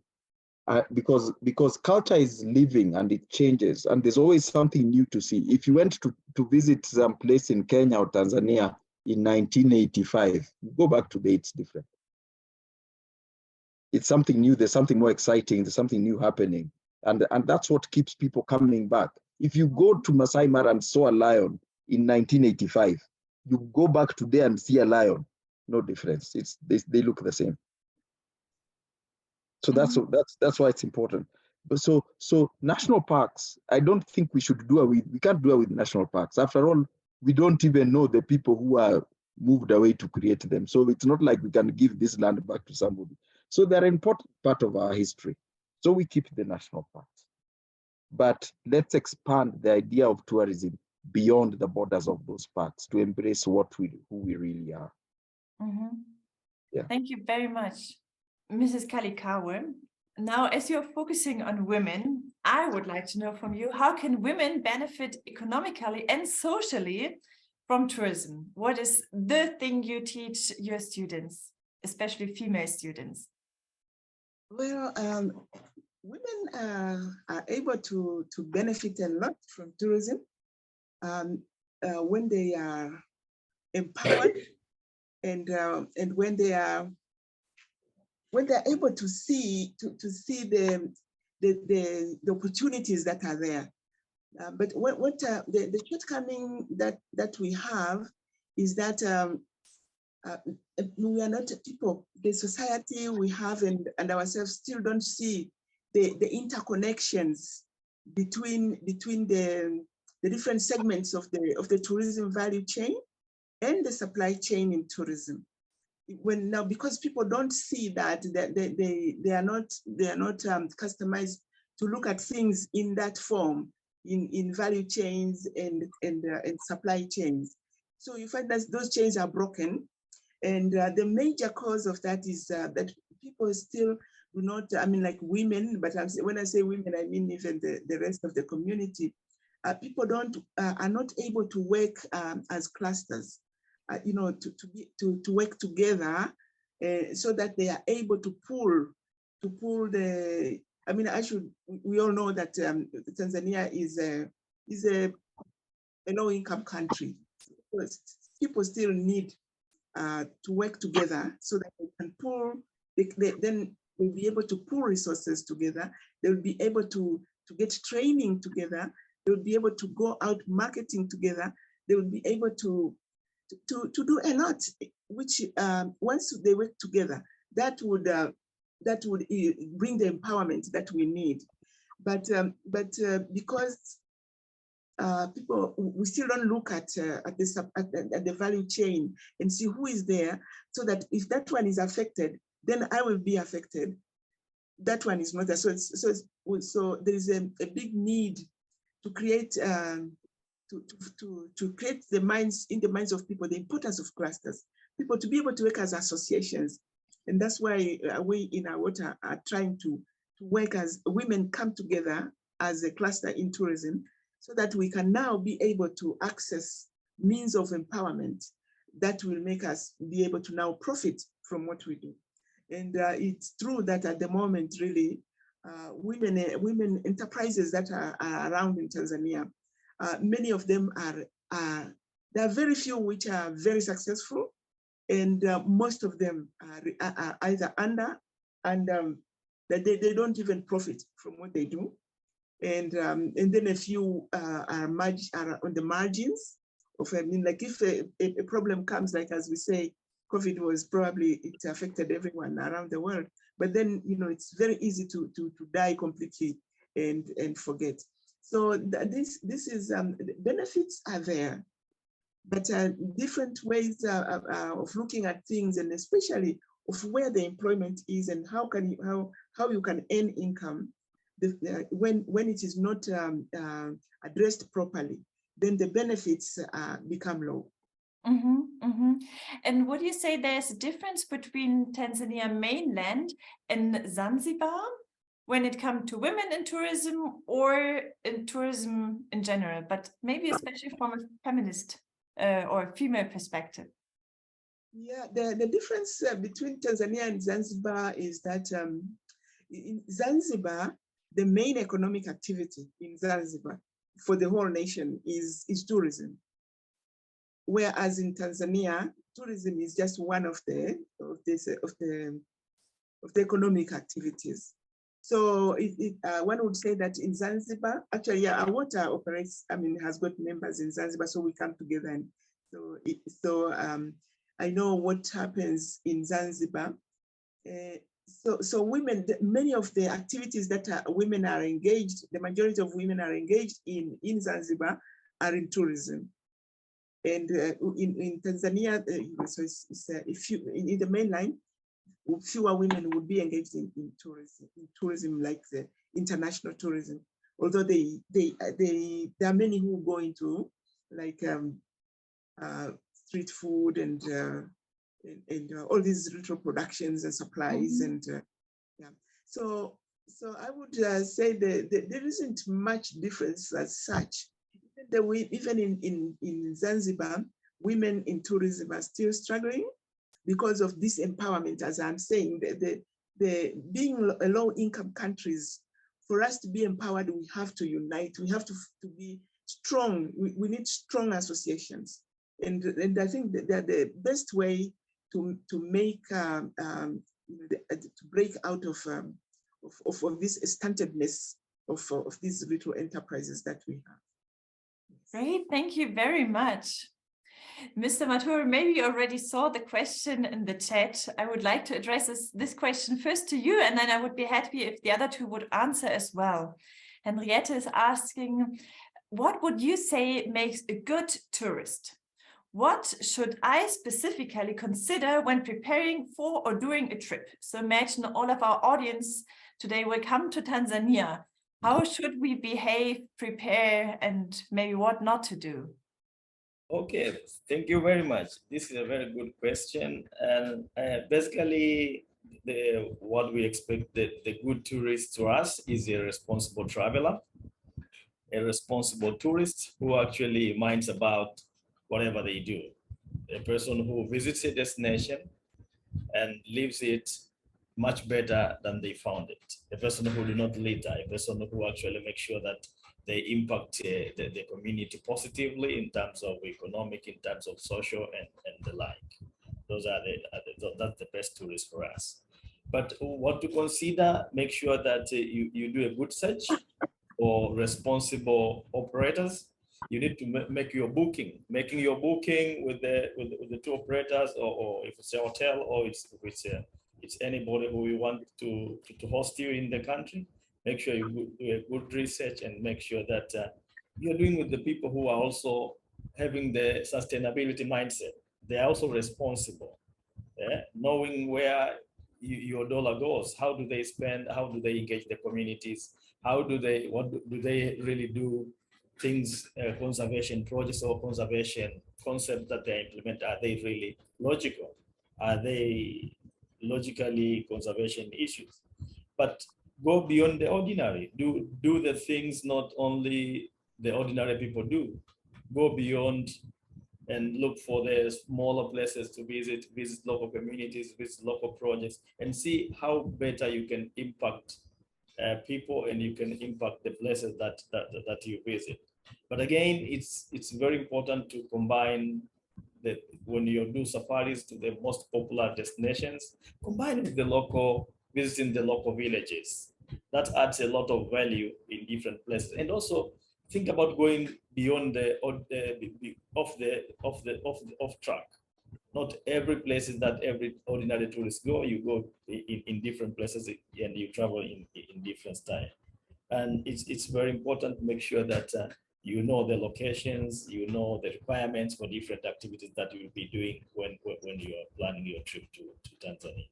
because culture is living and it changes, and there's always something new to see. If you went to visit some place in Kenya or Tanzania in 1985, go back today, it's different. It's something new. There's something more exciting. There's something new happening, and that's what keeps people coming back. If you go to Masai Mara and saw a lion in 1985, you go back today and see a lion, no difference. They look the same. So that's why it's important. But so national parks, I don't think we should do away. We can't do away with national parks. After all, we don't even know the people who are moved away to create them. So it's not like we can give this land back to somebody. So they're an important part of our history. So we keep the national parks. But let's expand the idea of tourism beyond the borders of those parks to embrace who we really are. Yeah. Thank you very much, Mrs. Kalikawe. Now, as you're focusing on women, I would like to know from you, how can women benefit economically and socially from tourism? What is the thing you teach your students, especially female students? Well, women are able to benefit a lot from tourism when they are empowered and when they're able to see the opportunities that are there. But what the shortcoming that we have is that we are not people. The society we have and ourselves still don't see the interconnections between the different segments of the tourism value chain and the supply chain in tourism. Because people don't see that they are not customized to look at things in that form in value chains and supply chains. So you find that those chains are broken, and the major cause of that is that people still do not. I mean, like women, but when I say women, I mean even the rest of the community. People are not able to work as clusters. To work together so that they are able to pull the. I mean, we all know that Tanzania is a low-income country. People still need to work together so that they can pull. Then they'll be able to pull resources together. They'll be able to get training together. They'll be able to go out marketing together. They will be able to do a lot, which once they work together, that would bring the empowerment that we need. But because we still don't look at the value chain and see who is there, so that if that one is affected, then I will be affected. That one is not there. So there is a big need to create to create the minds in the minds of people, the importance of clusters, people to be able to work as associations. And that's why we in AWOTTA are trying to work as women come together as a cluster in tourism, so that we can now be able to access means of empowerment that will make us be able to now profit from what we do. And it's true that at the moment, really, women enterprises that are around in Tanzania, many of them there are very few which are very successful, and most of them are either under, and that they don't even profit from what they do. And then a few are on the margins of, I mean, like if a problem comes, like as we say, COVID was probably, it affected everyone around the world, but then, you know, it's very easy to die completely and forget. So this is, benefits are there, but different ways of looking at things, and especially of where the employment is and how you can earn income. When it is not addressed properly, then the benefits become low. Mm-hmm, mm-hmm. And would you say there's a difference between Tanzania mainland and Zanzibar when it comes to women in tourism, or in tourism in general, but maybe especially from a feminist or female perspective? Yeah, the difference between Tanzania and Zanzibar is that in Zanzibar, the main economic activity in Zanzibar for the whole nation is tourism. Whereas in Tanzania, tourism is just one of the economic activities. So one would say that in Zanzibar, actually, yeah, AWOTTA operates, I mean, has got members in Zanzibar, so we come together. And so I know what happens in Zanzibar. So women, many of the activities that women are engaged, the majority of women are engaged in Zanzibar are in tourism. And in Tanzania, so if you in the mainline, fewer women would be engaged in tourism, like the international tourism. Although there are many who go into like street food and all these ritual productions and supplies. Mm-hmm. And yeah, so I would say that there isn't much difference as such. Even in Zanzibar, women in tourism are still struggling because of this empowerment. As I'm saying, the being a low-income countries, for us to be empowered, we have to unite. We have to be strong. We need strong associations, and I think that the best way to make to break out of this stuntedness of these little enterprises that we have. Great, thank you very much. Mr. Maturo, maybe you already saw the question in the chat. I would like to address this question first to you, and then I would be happy if the other two would answer as well. Henriette is asking, what would you say makes a good tourist? What should I specifically consider when preparing for or during a trip? So imagine all of our audience today will come to Tanzania. How should we behave, prepare, and maybe what not to do? Okay, thank you very much. This is a very good question. And basically, what we expect the good tourist to us is a responsible traveler, a responsible tourist who actually minds about whatever they do. A person who visits a destination and leaves it much better than they found it. A person who do not litter, a person who actually makes sure that they impact the community positively in terms of economic, in terms of social, and the like. Those are that's the best tourist for us. But what to consider, make sure that you do a good search for responsible operators. You need to make your booking. Making your booking with the two operators, or if it's a hotel, or if it's anybody who you want to host you in the country. Make sure you do a good research and make sure that you're doing with the people who are also having the sustainability mindset. They are also responsible, knowing where your dollar goes. How do they spend? How do they engage the communities? How do they, what do they really do things, conservation projects or conservation concepts that they implement? Are they really logical? Are they logically conservation issues? But go beyond the ordinary. Do the things not only the ordinary people do. Go beyond and look for the smaller places to visit local communities, visit local projects, and see how better you can impact people and you can impact the places that you visit. But again, it's very important to combine that when you do safaris to the most popular destinations, combine with the local, visiting the local villages. That adds a lot of value in different places. And also think about going beyond the off track. Not every place that every ordinary tourist go. You go in different places and you travel in different style. And it's very important to make sure that you know the locations, you know the requirements for different activities that you will be doing when you are planning your trip to Tanzania.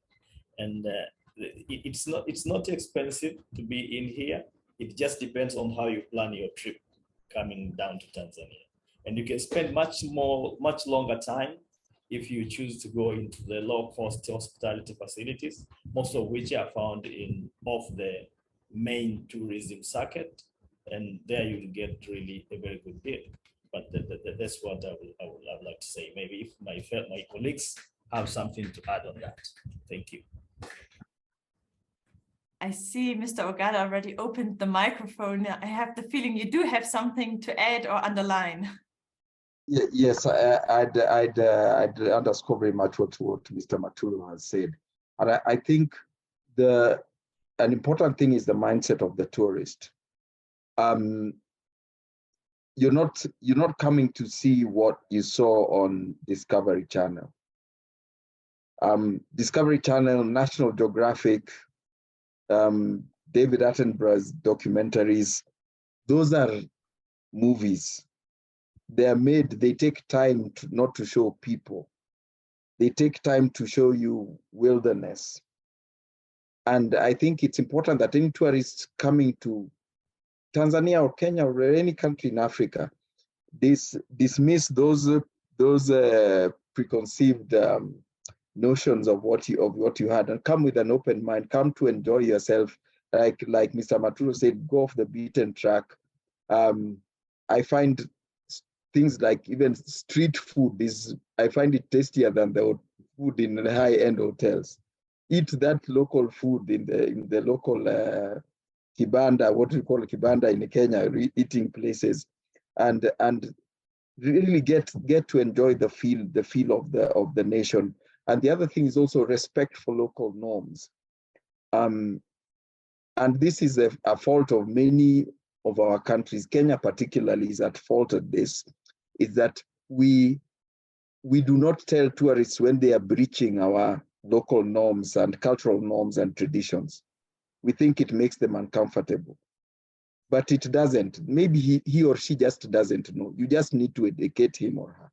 And it's not expensive to be in here. It just depends on how you plan your trip coming down to Tanzania. And you can spend much longer time if you choose to go into the low-cost hospitality facilities, most of which are found off the main tourism circuit, and there you'll get really a very good deal. But that's what I would like to say. Maybe if my colleagues have something to add on that. Thank you. I see Mr. Ogada already opened the microphone. I have the feeling you do have something to add or underline. Yes, I'd underscore very much what Mr. Maturo has said. And I think an important thing is the mindset of the tourist. You're not coming to see what you saw on Discovery Channel. Discovery Channel, National Geographic, David Attenborough's documentaries, those are movies. They are made, they take time not to show people. They take time to show you wilderness. And I think it's important that any tourists coming to Tanzania or Kenya or any country in Africa, dismiss those preconceived notions of what you had and come with an open mind, come to enjoy yourself. Like Mr. Maturo said, go off the beaten track. I find things like even street food I find it tastier than the food in the high-end hotels. Eat that local food in the local kibanda, what we call kibanda in Kenya, eating places, and really get to enjoy the feel of the nation. And the other thing is also respect for local norms. And this is a fault of many of our countries. Kenya particularly is at fault at this, is that we do not tell tourists when they are breaching our local norms and cultural norms and traditions. We think it makes them uncomfortable, but it doesn't. Maybe he or she just doesn't know. You just need to educate him or her.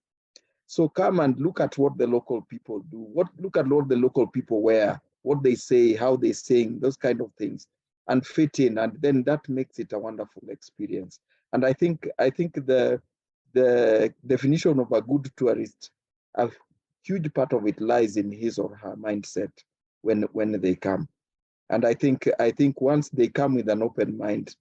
So come and look at what the local people do. Look at what the local people wear, what they say, how they sing, those kind of things, and fit in. And then that makes it a wonderful experience. And I think the definition of a good tourist, a huge part of it lies in his or her mindset when they come. And I think once they come with an open mind,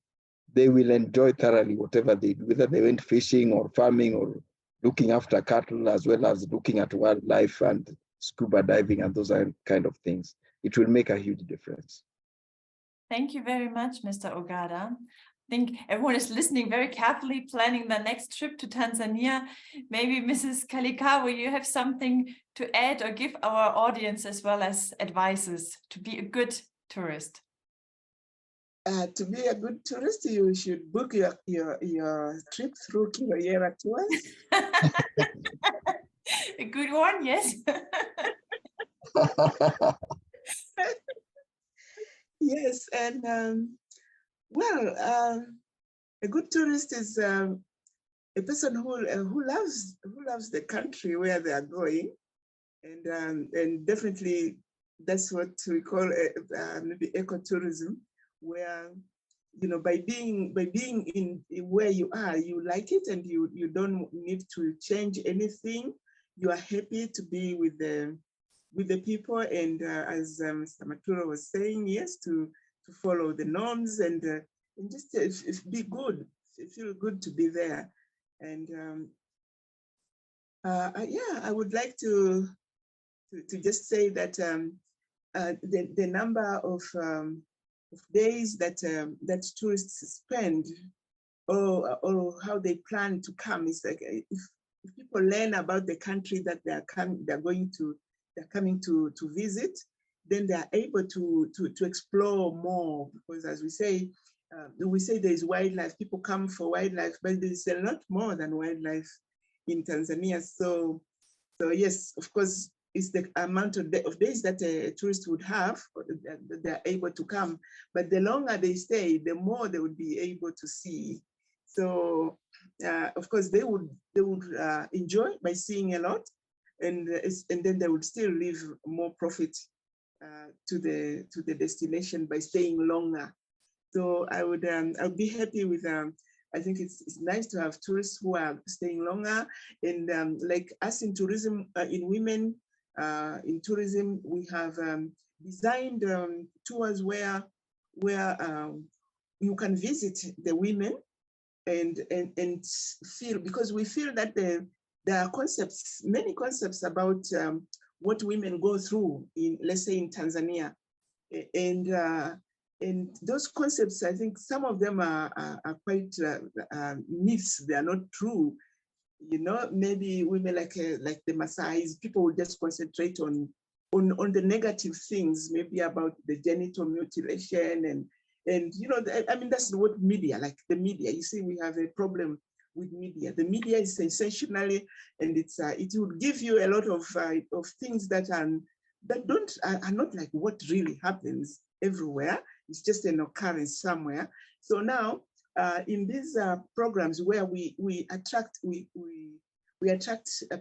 they will enjoy thoroughly whatever they do, whether they went fishing or farming or looking after cattle, as well as looking at wildlife and scuba diving and those kind of things. It will make a huge difference. Thank you very much, Mr. Ogada. I think everyone is listening very carefully, planning their next trip to Tanzania. Maybe Mrs. Kalikawe, you have something to add or give our audience as well as advices to be a good tourist. To be a good tourist, you should book your trip through Kiloyera Tours. A good one, yes. Yes, and A good tourist is a person who loves the country where they are going, and definitely that's what we call maybe ecotourism, where by being in where you are, you like it, and you don't need to change anything. You are happy to be with the people, and as Mr. Maturo was saying, yes, to follow the norms and just be good, feel good to be there. And yeah, I would like to just say that the number of days that tourists spend, or how they plan to come, is like if people learn about the country that they're coming to visit, then they are able to explore more, because as we say there's wildlife. People come for wildlife, but there's a lot more than wildlife in Tanzania. So yes, of course, it's the amount of days that a tourist would have that they're able to come. But the longer they stay, the more they would be able to see. So of course, they would enjoy by seeing a lot, and then they would still leave more profit to the destination by staying longer. So I would be happy with. I think it's nice to have tourists who are staying longer, and like us in tourism, in women in tourism, we have designed tours where you can visit the women and feel, because we feel that there are many concepts about what women go through in, let's say, in Tanzania, and those concepts, I think some of them are quite myths. They are not true. Maybe women like the Maasais, people will just concentrate on the negative things, maybe about the genital mutilation and I mean, that's what media, like the media. You see, we have a problem with media. The media is sensationally, and it will give you a lot of things that are not like what really happens everywhere. It's just an occurrence somewhere. So now, in these programs where we attract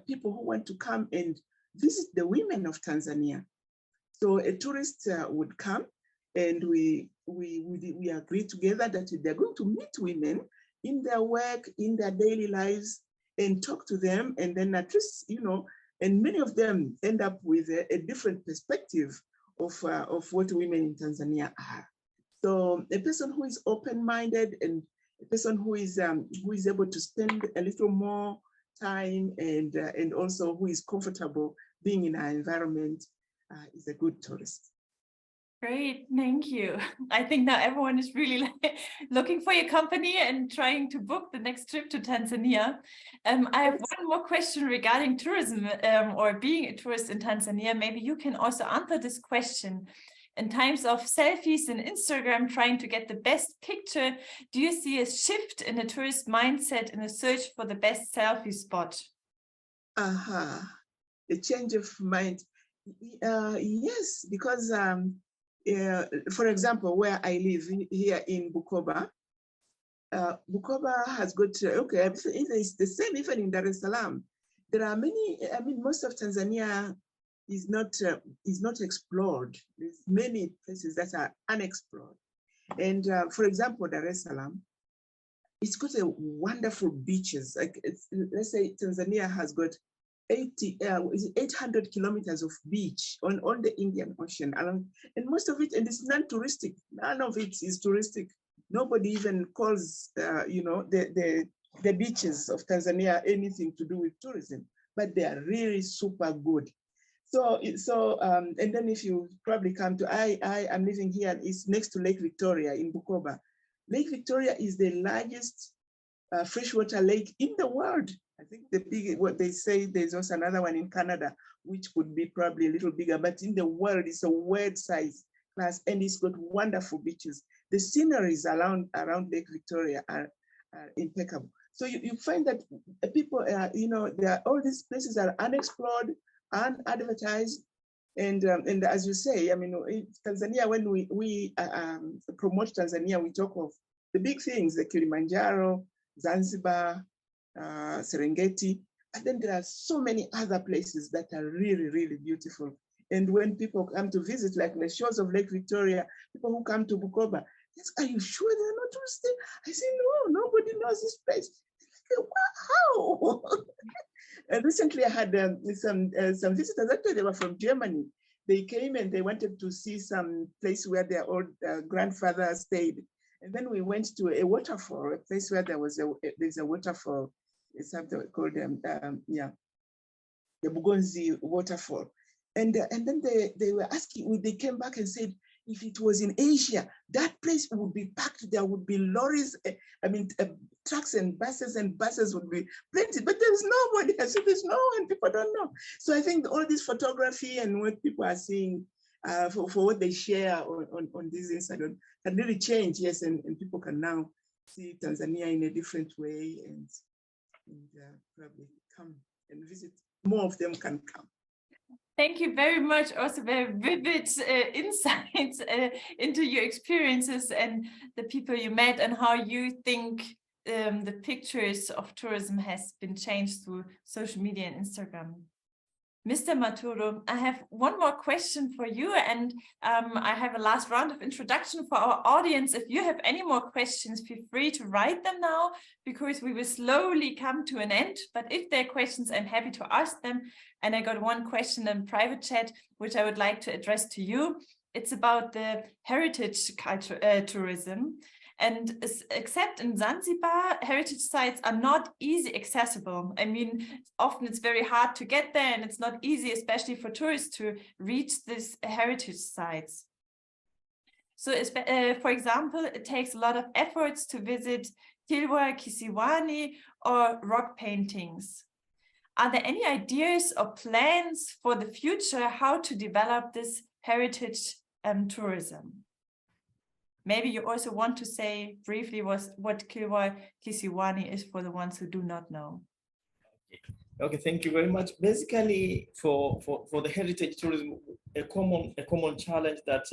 people who want to come and visit the women of Tanzania. So a tourist would come, and we agree together that they're going to meet women in their work, in their daily lives, and talk to them, and then at least, and many of them end up with a different perspective of what women in Tanzania are. So a person who is open-minded, and a person who is able to spend a little more time, and also who is comfortable being in our environment is a good tourist. Great, thank you. I think now everyone is really looking for your company and trying to book the next trip to Tanzania. I have one more question regarding tourism or being a tourist in Tanzania. Maybe you can also answer this question. In times of selfies and Instagram, trying to get the best picture, do you see a shift in the tourist mindset in the search for the best selfie spot? A change of mind. Yes, because for example, where I live here in Bukoba, Bukoba has got, it's the same even in Dar es Salaam. There are many, I mean, most of Tanzania is not explored. There's many places that are unexplored. And for example, Dar es Salaam, it's got a wonderful beaches. Like let's say Tanzania has got 800 kilometers of beach on the Indian Ocean, and most of it, and it's non-touristic. None of it is touristic. Nobody even calls, the beaches of Tanzania anything to do with tourism, but they are really super good. So and then if you probably come to, I am living here, it's next to Lake Victoria in Bukoba. Lake Victoria is the largest freshwater lake in the world. I think what they say, there's also another one in Canada, which could be probably a little bigger, but in the world, it's a world size class, and it's got wonderful beaches. The sceneries around Lake Victoria are impeccable. So you find that people, all these places are unexplored, unadvertised, and as you say, I mean, Tanzania, when we promote Tanzania, we talk of the big things, the Kilimanjaro, Zanzibar, Serengeti, and then there are so many other places that are really, really beautiful. And when people come to visit, like the shores of Lake Victoria, people who come to Bukoba, yes, are you sure they're not touristy? I say, no, nobody knows this place. Like, how? And recently I had some visitors, actually they were from Germany. They came and they wanted to see some place where their old grandfather stayed. And then we went to a waterfall, a place where there's a waterfall. It's something called the Bugonzi waterfall. And then they were asking, they came back and said, if it was in Asia, that place would be packed. There would be lorries, trucks and buses would be plenty, but there's nobody. I said, there's no one, people don't know. So I think all this photography and what people are seeing for what they share on this Instagram can really change, yes, and people can now see Tanzania in a different way and probably come and visit. More of them can come. Thank you very much. Also very vivid insights into your experiences and the people you met and how you think the pictures of tourism has been changed through social media and Instagram. Mr. Maturo, I have one more question for you, and I have a last round of introduction for our audience. If you have any more questions, feel free to write them now, because we will slowly come to an end. But if there are questions, I'm happy to ask them. And I got one question in private chat, which I would like to address to you. It's about the heritage culture, tourism. And except in Zanzibar, heritage sites are not easy accessible. I mean, often it's very hard to get there, and it's not easy, especially for tourists, to reach these heritage sites. So, for example, it takes a lot of efforts to visit Kilwa, Kisiwani, or rock paintings. Are there any ideas or plans for the future how to develop this heritage tourism? Maybe you also want to say briefly what Kilwa Kisiwani is for the ones who do not know. Okay, thank you very much. Basically, for the heritage tourism, a common challenge that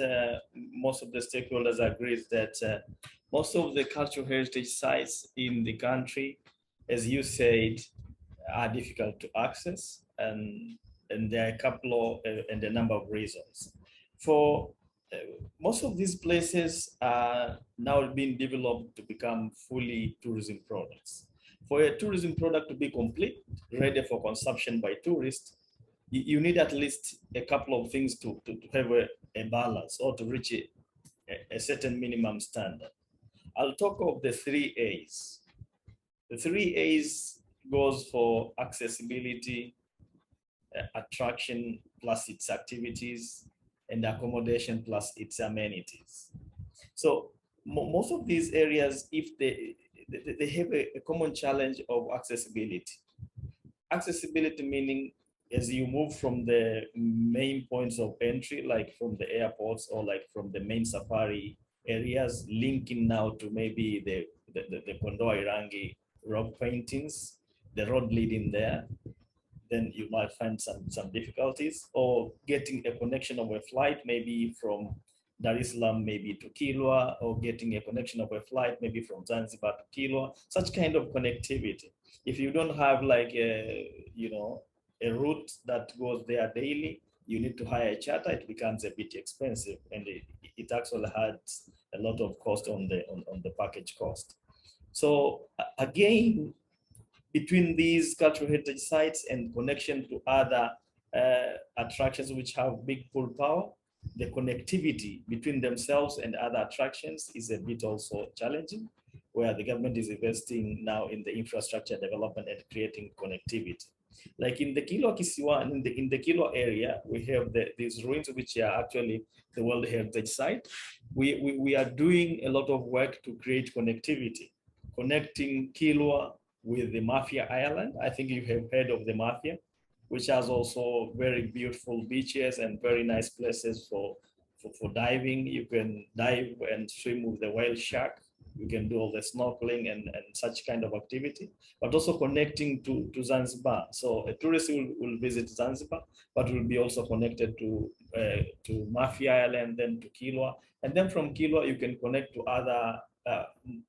most of the stakeholders agree is that most of the cultural heritage sites in the country, as you said, are difficult to access, and there are a couple of, and a number of reasons. For most of these places are now being developed to become fully tourism products. For a tourism product to be complete, ready for consumption by tourists, you need at least a couple of things to have a balance or to reach a certain minimum standard. I'll talk of the 3 A's. The 3 A's goes for accessibility, attraction plus its activities, and accommodation plus its amenities. So most of these areas, if they have a common challenge of accessibility. Accessibility meaning as you move from the main points of entry, like from the airports or like from the main safari areas, linking now to maybe the Kondoa Irangi rock paintings, the road leading there, then you might find some difficulties, or getting a connection of a flight, maybe from Dar es Salaam, maybe to Kilwa, or getting a connection of a flight, maybe from Zanzibar to Kilwa, such kind of connectivity. If you don't have like a route that goes there daily, you need to hire a charter, it becomes a bit expensive, and it actually adds a lot of cost on the package cost. So again, between these cultural heritage sites and connection to other attractions which have big pull power, the connectivity between themselves and other attractions is a bit also challenging, where the government is investing now in the infrastructure development and creating connectivity. Like in the Kilwa Kisiwani, in the Kilwa area, we have these ruins which are actually the World Heritage Site. We are doing a lot of work to create connectivity, connecting Kilwa with the Mafia Island. I think you have heard of the Mafia, which has also very beautiful beaches and very nice places for diving. You can dive and swim with the whale shark. You can do all the snorkeling and such kind of activity, but also connecting to Zanzibar. So a tourist will visit Zanzibar, but will be also connected to Mafia Island, then to Kilwa. And then from Kilwa, you can connect to other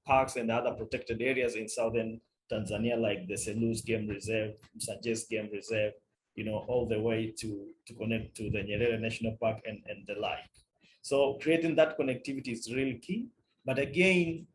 parks and other protected areas in southern Tanzania, like the Selous Game Reserve, Msajes Game Reserve, all the way to connect to the Nyerere National Park and the like. So creating that connectivity is really key. But again,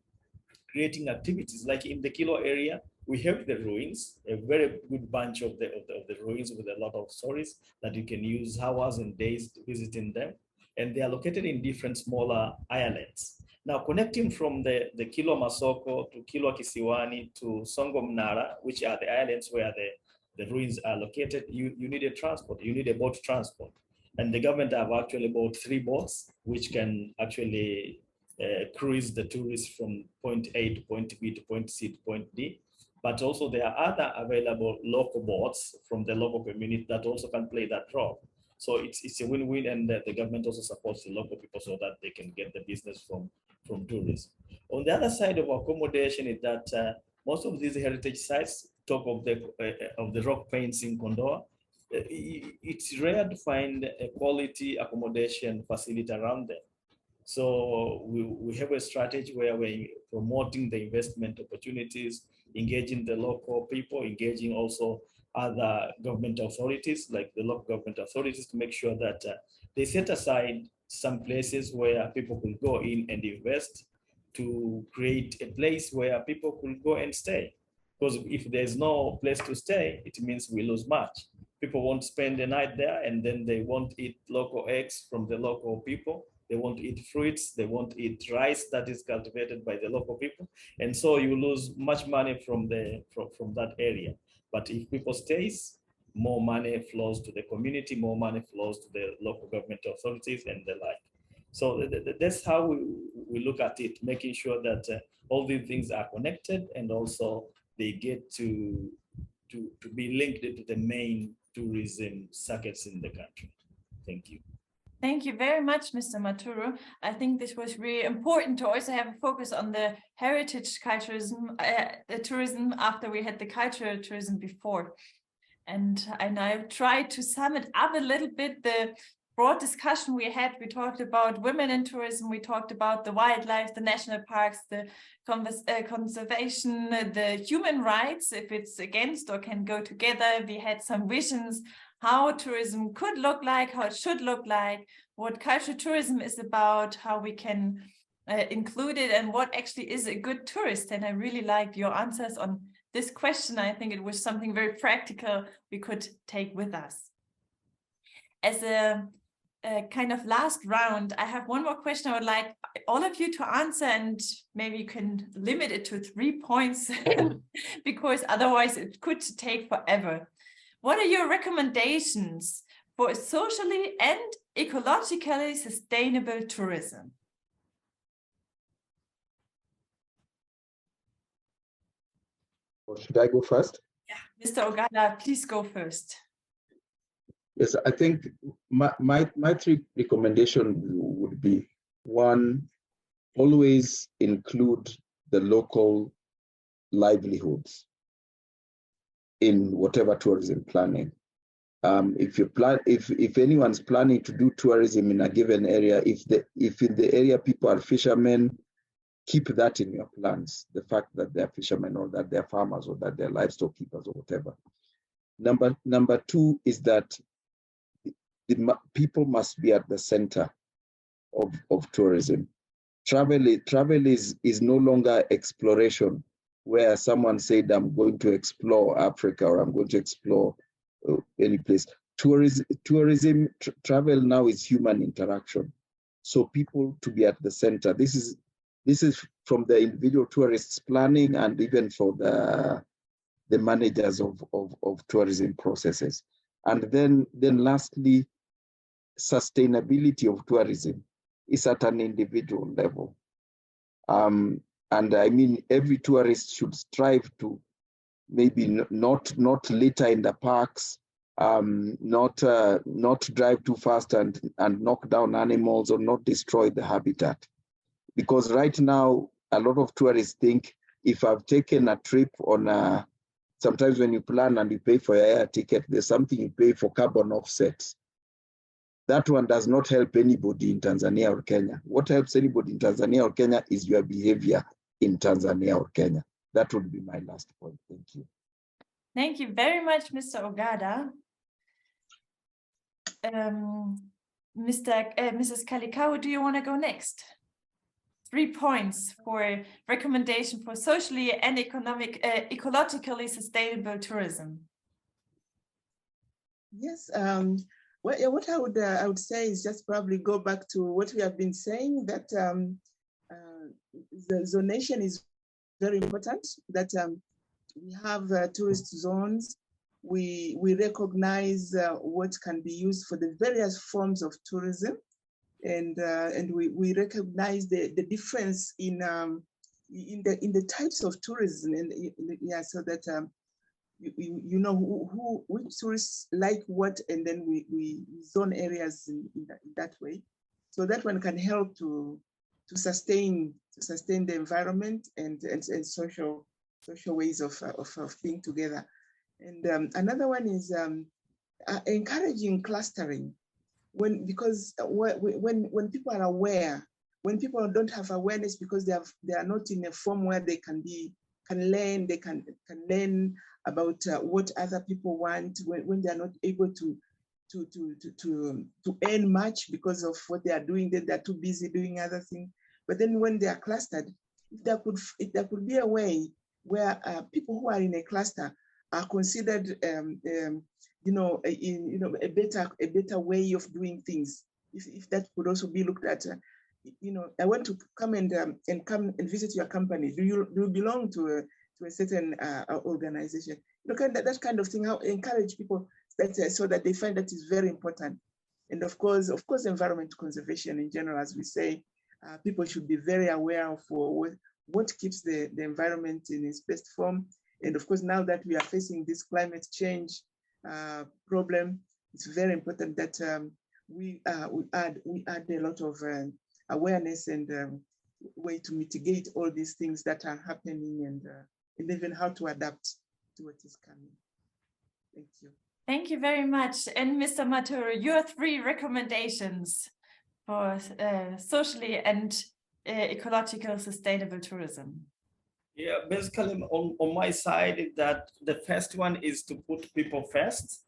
creating activities like in the Kilo area, we have the ruins, a very good bunch of the ruins with a lot of stories that you can use hours and days visiting them. And they are located in different smaller islands. Now, connecting from the Kilo Masoko to Kilo Kisiwani to Songo Mnara, which are the islands where the ruins are located, you need a transport, you need a boat transport. And the government have actually bought 3 boats, which can actually cruise the tourists from point A to point B to point C to point D. But also there are other available local boats from the local community that also can play that role. So it's a win-win, and the government also supports the local people so that they can get the business from tourism. On the other side of accommodation is that most of these heritage sites, top of the rock paints in Kondoa, it's rare to find a quality accommodation facility around them. So we have a strategy where we're promoting the investment opportunities, engaging the local people, engaging also other government authorities, like the local government authorities, to make sure that they set aside some places where people could go in and invest to create a place where people could go and stay. Because if there's no place to stay, it means we lose much. People won't spend the night there, and then they won't eat local eggs from the local people. They won't eat fruits. They won't eat rice that is cultivated by the local people. And so you lose much money from that area. But if people stays, more money flows to the community, more money flows to the local government authorities and the like. So that's how we look at it, making sure that all these things are connected, and also they get to be linked to the main tourism circuits in the country. Thank you. Thank you very much, Mr. Maturo. I think this was really important to also have a focus on the heritage culturism, the tourism after we had the cultural tourism before. And I tried to sum it up a little bit, the broad discussion we had. We talked about women in tourism, we talked about the wildlife, the national parks, the conservation, the human rights, if it's against or can go together. We had some visions how tourism could look like, how it should look like, what cultural tourism is about, how we can include it, and what actually is a good tourist. And I really liked your answers on this question. I think it was something very practical we could take with us. As a kind of last round, I have one more question I would like all of you to answer, and maybe you can limit it to 3 points because otherwise it could take forever. What are your recommendations for a socially and ecologically sustainable tourism? Or should I go first? Yeah, Mr. Ogada, please go first. Yes, I think my 3 recommendations would be: 1, always include the local livelihoods in whatever tourism planning. If anyone's planning to do tourism in a given area, if in the area people are fishermen, keep that in your plans. The fact that they're fishermen, or that they're farmers, or that they're livestock keepers, or whatever. Number 2 is that the people must be at the center of tourism. Travel is no longer exploration, where someone said, I'm going to explore Africa, or I'm going to explore any place. Travel now is human interaction. So people to be at the center. This is from the individual tourists planning, and even for the managers of tourism processes. And then lastly, sustainability of tourism is at an individual level. And I mean, every tourist should strive to maybe not litter in the parks, not drive too fast and knock down animals, or not destroy the habitat. Because right now, a lot of tourists think, if I've taken a trip on sometimes when you plan and you pay for your air ticket, there's something you pay for carbon offsets. that one does not help anybody in Tanzania or Kenya. What helps anybody in Tanzania or Kenya is your behavior in Tanzania or Kenya. That would be my last point. Thank you. Thank you very much, Mr. Ogada. Mrs. Kalikawe, do you want to go next? 3 points for recommendation for socially and ecologically sustainable tourism. Yes, what I would say is just probably go back to what we have been saying, that the zonation is very important, that we have tourist zones. We recognize what can be used for the various forms of tourism, and we recognize the difference in the types of tourism, and yeah, so that you know which tourists like what, and then we zone areas in that way, so that one can help to sustain the environment and social ways of being together. And another one is encouraging clustering, because when people are aware, when people don't have awareness because they are not in a form where they can learn about what other people want, when they are not able to earn much because of what they are doing, they're too busy doing other things. But then when they are clustered, if there could be a way where people who are in a cluster are considered, a better way of doing things. If that could also be looked at, I want to come and visit your company. Do you belong to a certain organization? That kind of thing. How encourage people so that they find that is very important. And of course, environment conservation in general, as we say, people should be very aware of what keeps the environment in its best form. And of course, now that we are facing this climate change problem, it's very important that we add a lot of awareness and way to mitigate all these things that are happening, and even how to adapt to what is coming. Thank you. Thank you very much. And Mr. Maturo, your 3 recommendations for socially and ecological sustainable tourism. Yeah, basically on my side is that the first one is to put people first.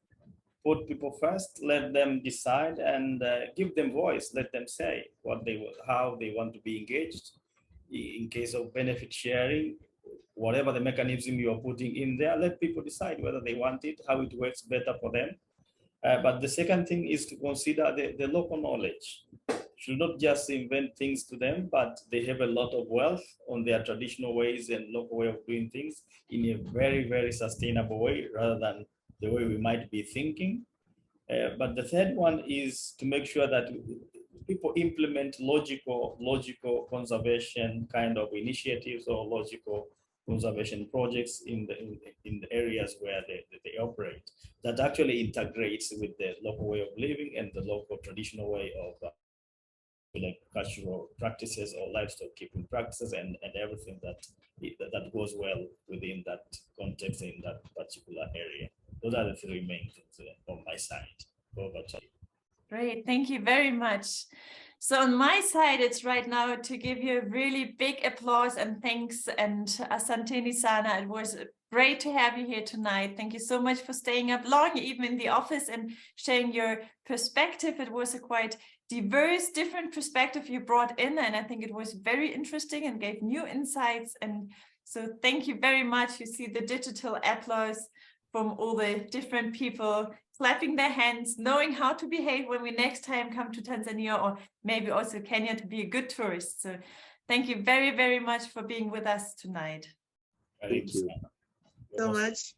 Put people first, let them decide, and give them voice. Let them say how they want to be engaged. In case of benefit sharing, whatever the mechanism you are putting in there, let people decide whether they want it, how it works better for them. But the second thing is to consider the local knowledge. Should not just invent things to them, but they have a lot of wealth on their traditional ways and local way of doing things in a very, very sustainable way, rather than the way we might be thinking. But the third one is to make sure that people implement logical conservation kind of initiatives or logical conservation projects in the areas where they operate, that actually integrates with the local way of living and the local traditional way of like cultural practices or livestock keeping practices and everything that goes well within that context in that particular area. Those are the 3 main things on my side. Over to you. Great, thank you very much. So on my side, it's right now to give you a really big applause and thanks, and Asante Nisana. It was great to have you here tonight. Thank you so much for staying up long, even in the office, and sharing your perspective. It was a quite diverse, different perspective you brought in, and I think it was very interesting and gave new insights. And so thank you very much. You see the digital applause from all the different people clapping their hands, knowing how to behave when we next time come to Tanzania, or maybe also Kenya, to be a good tourist. So thank you very, very much for being with us tonight. Thank you so much.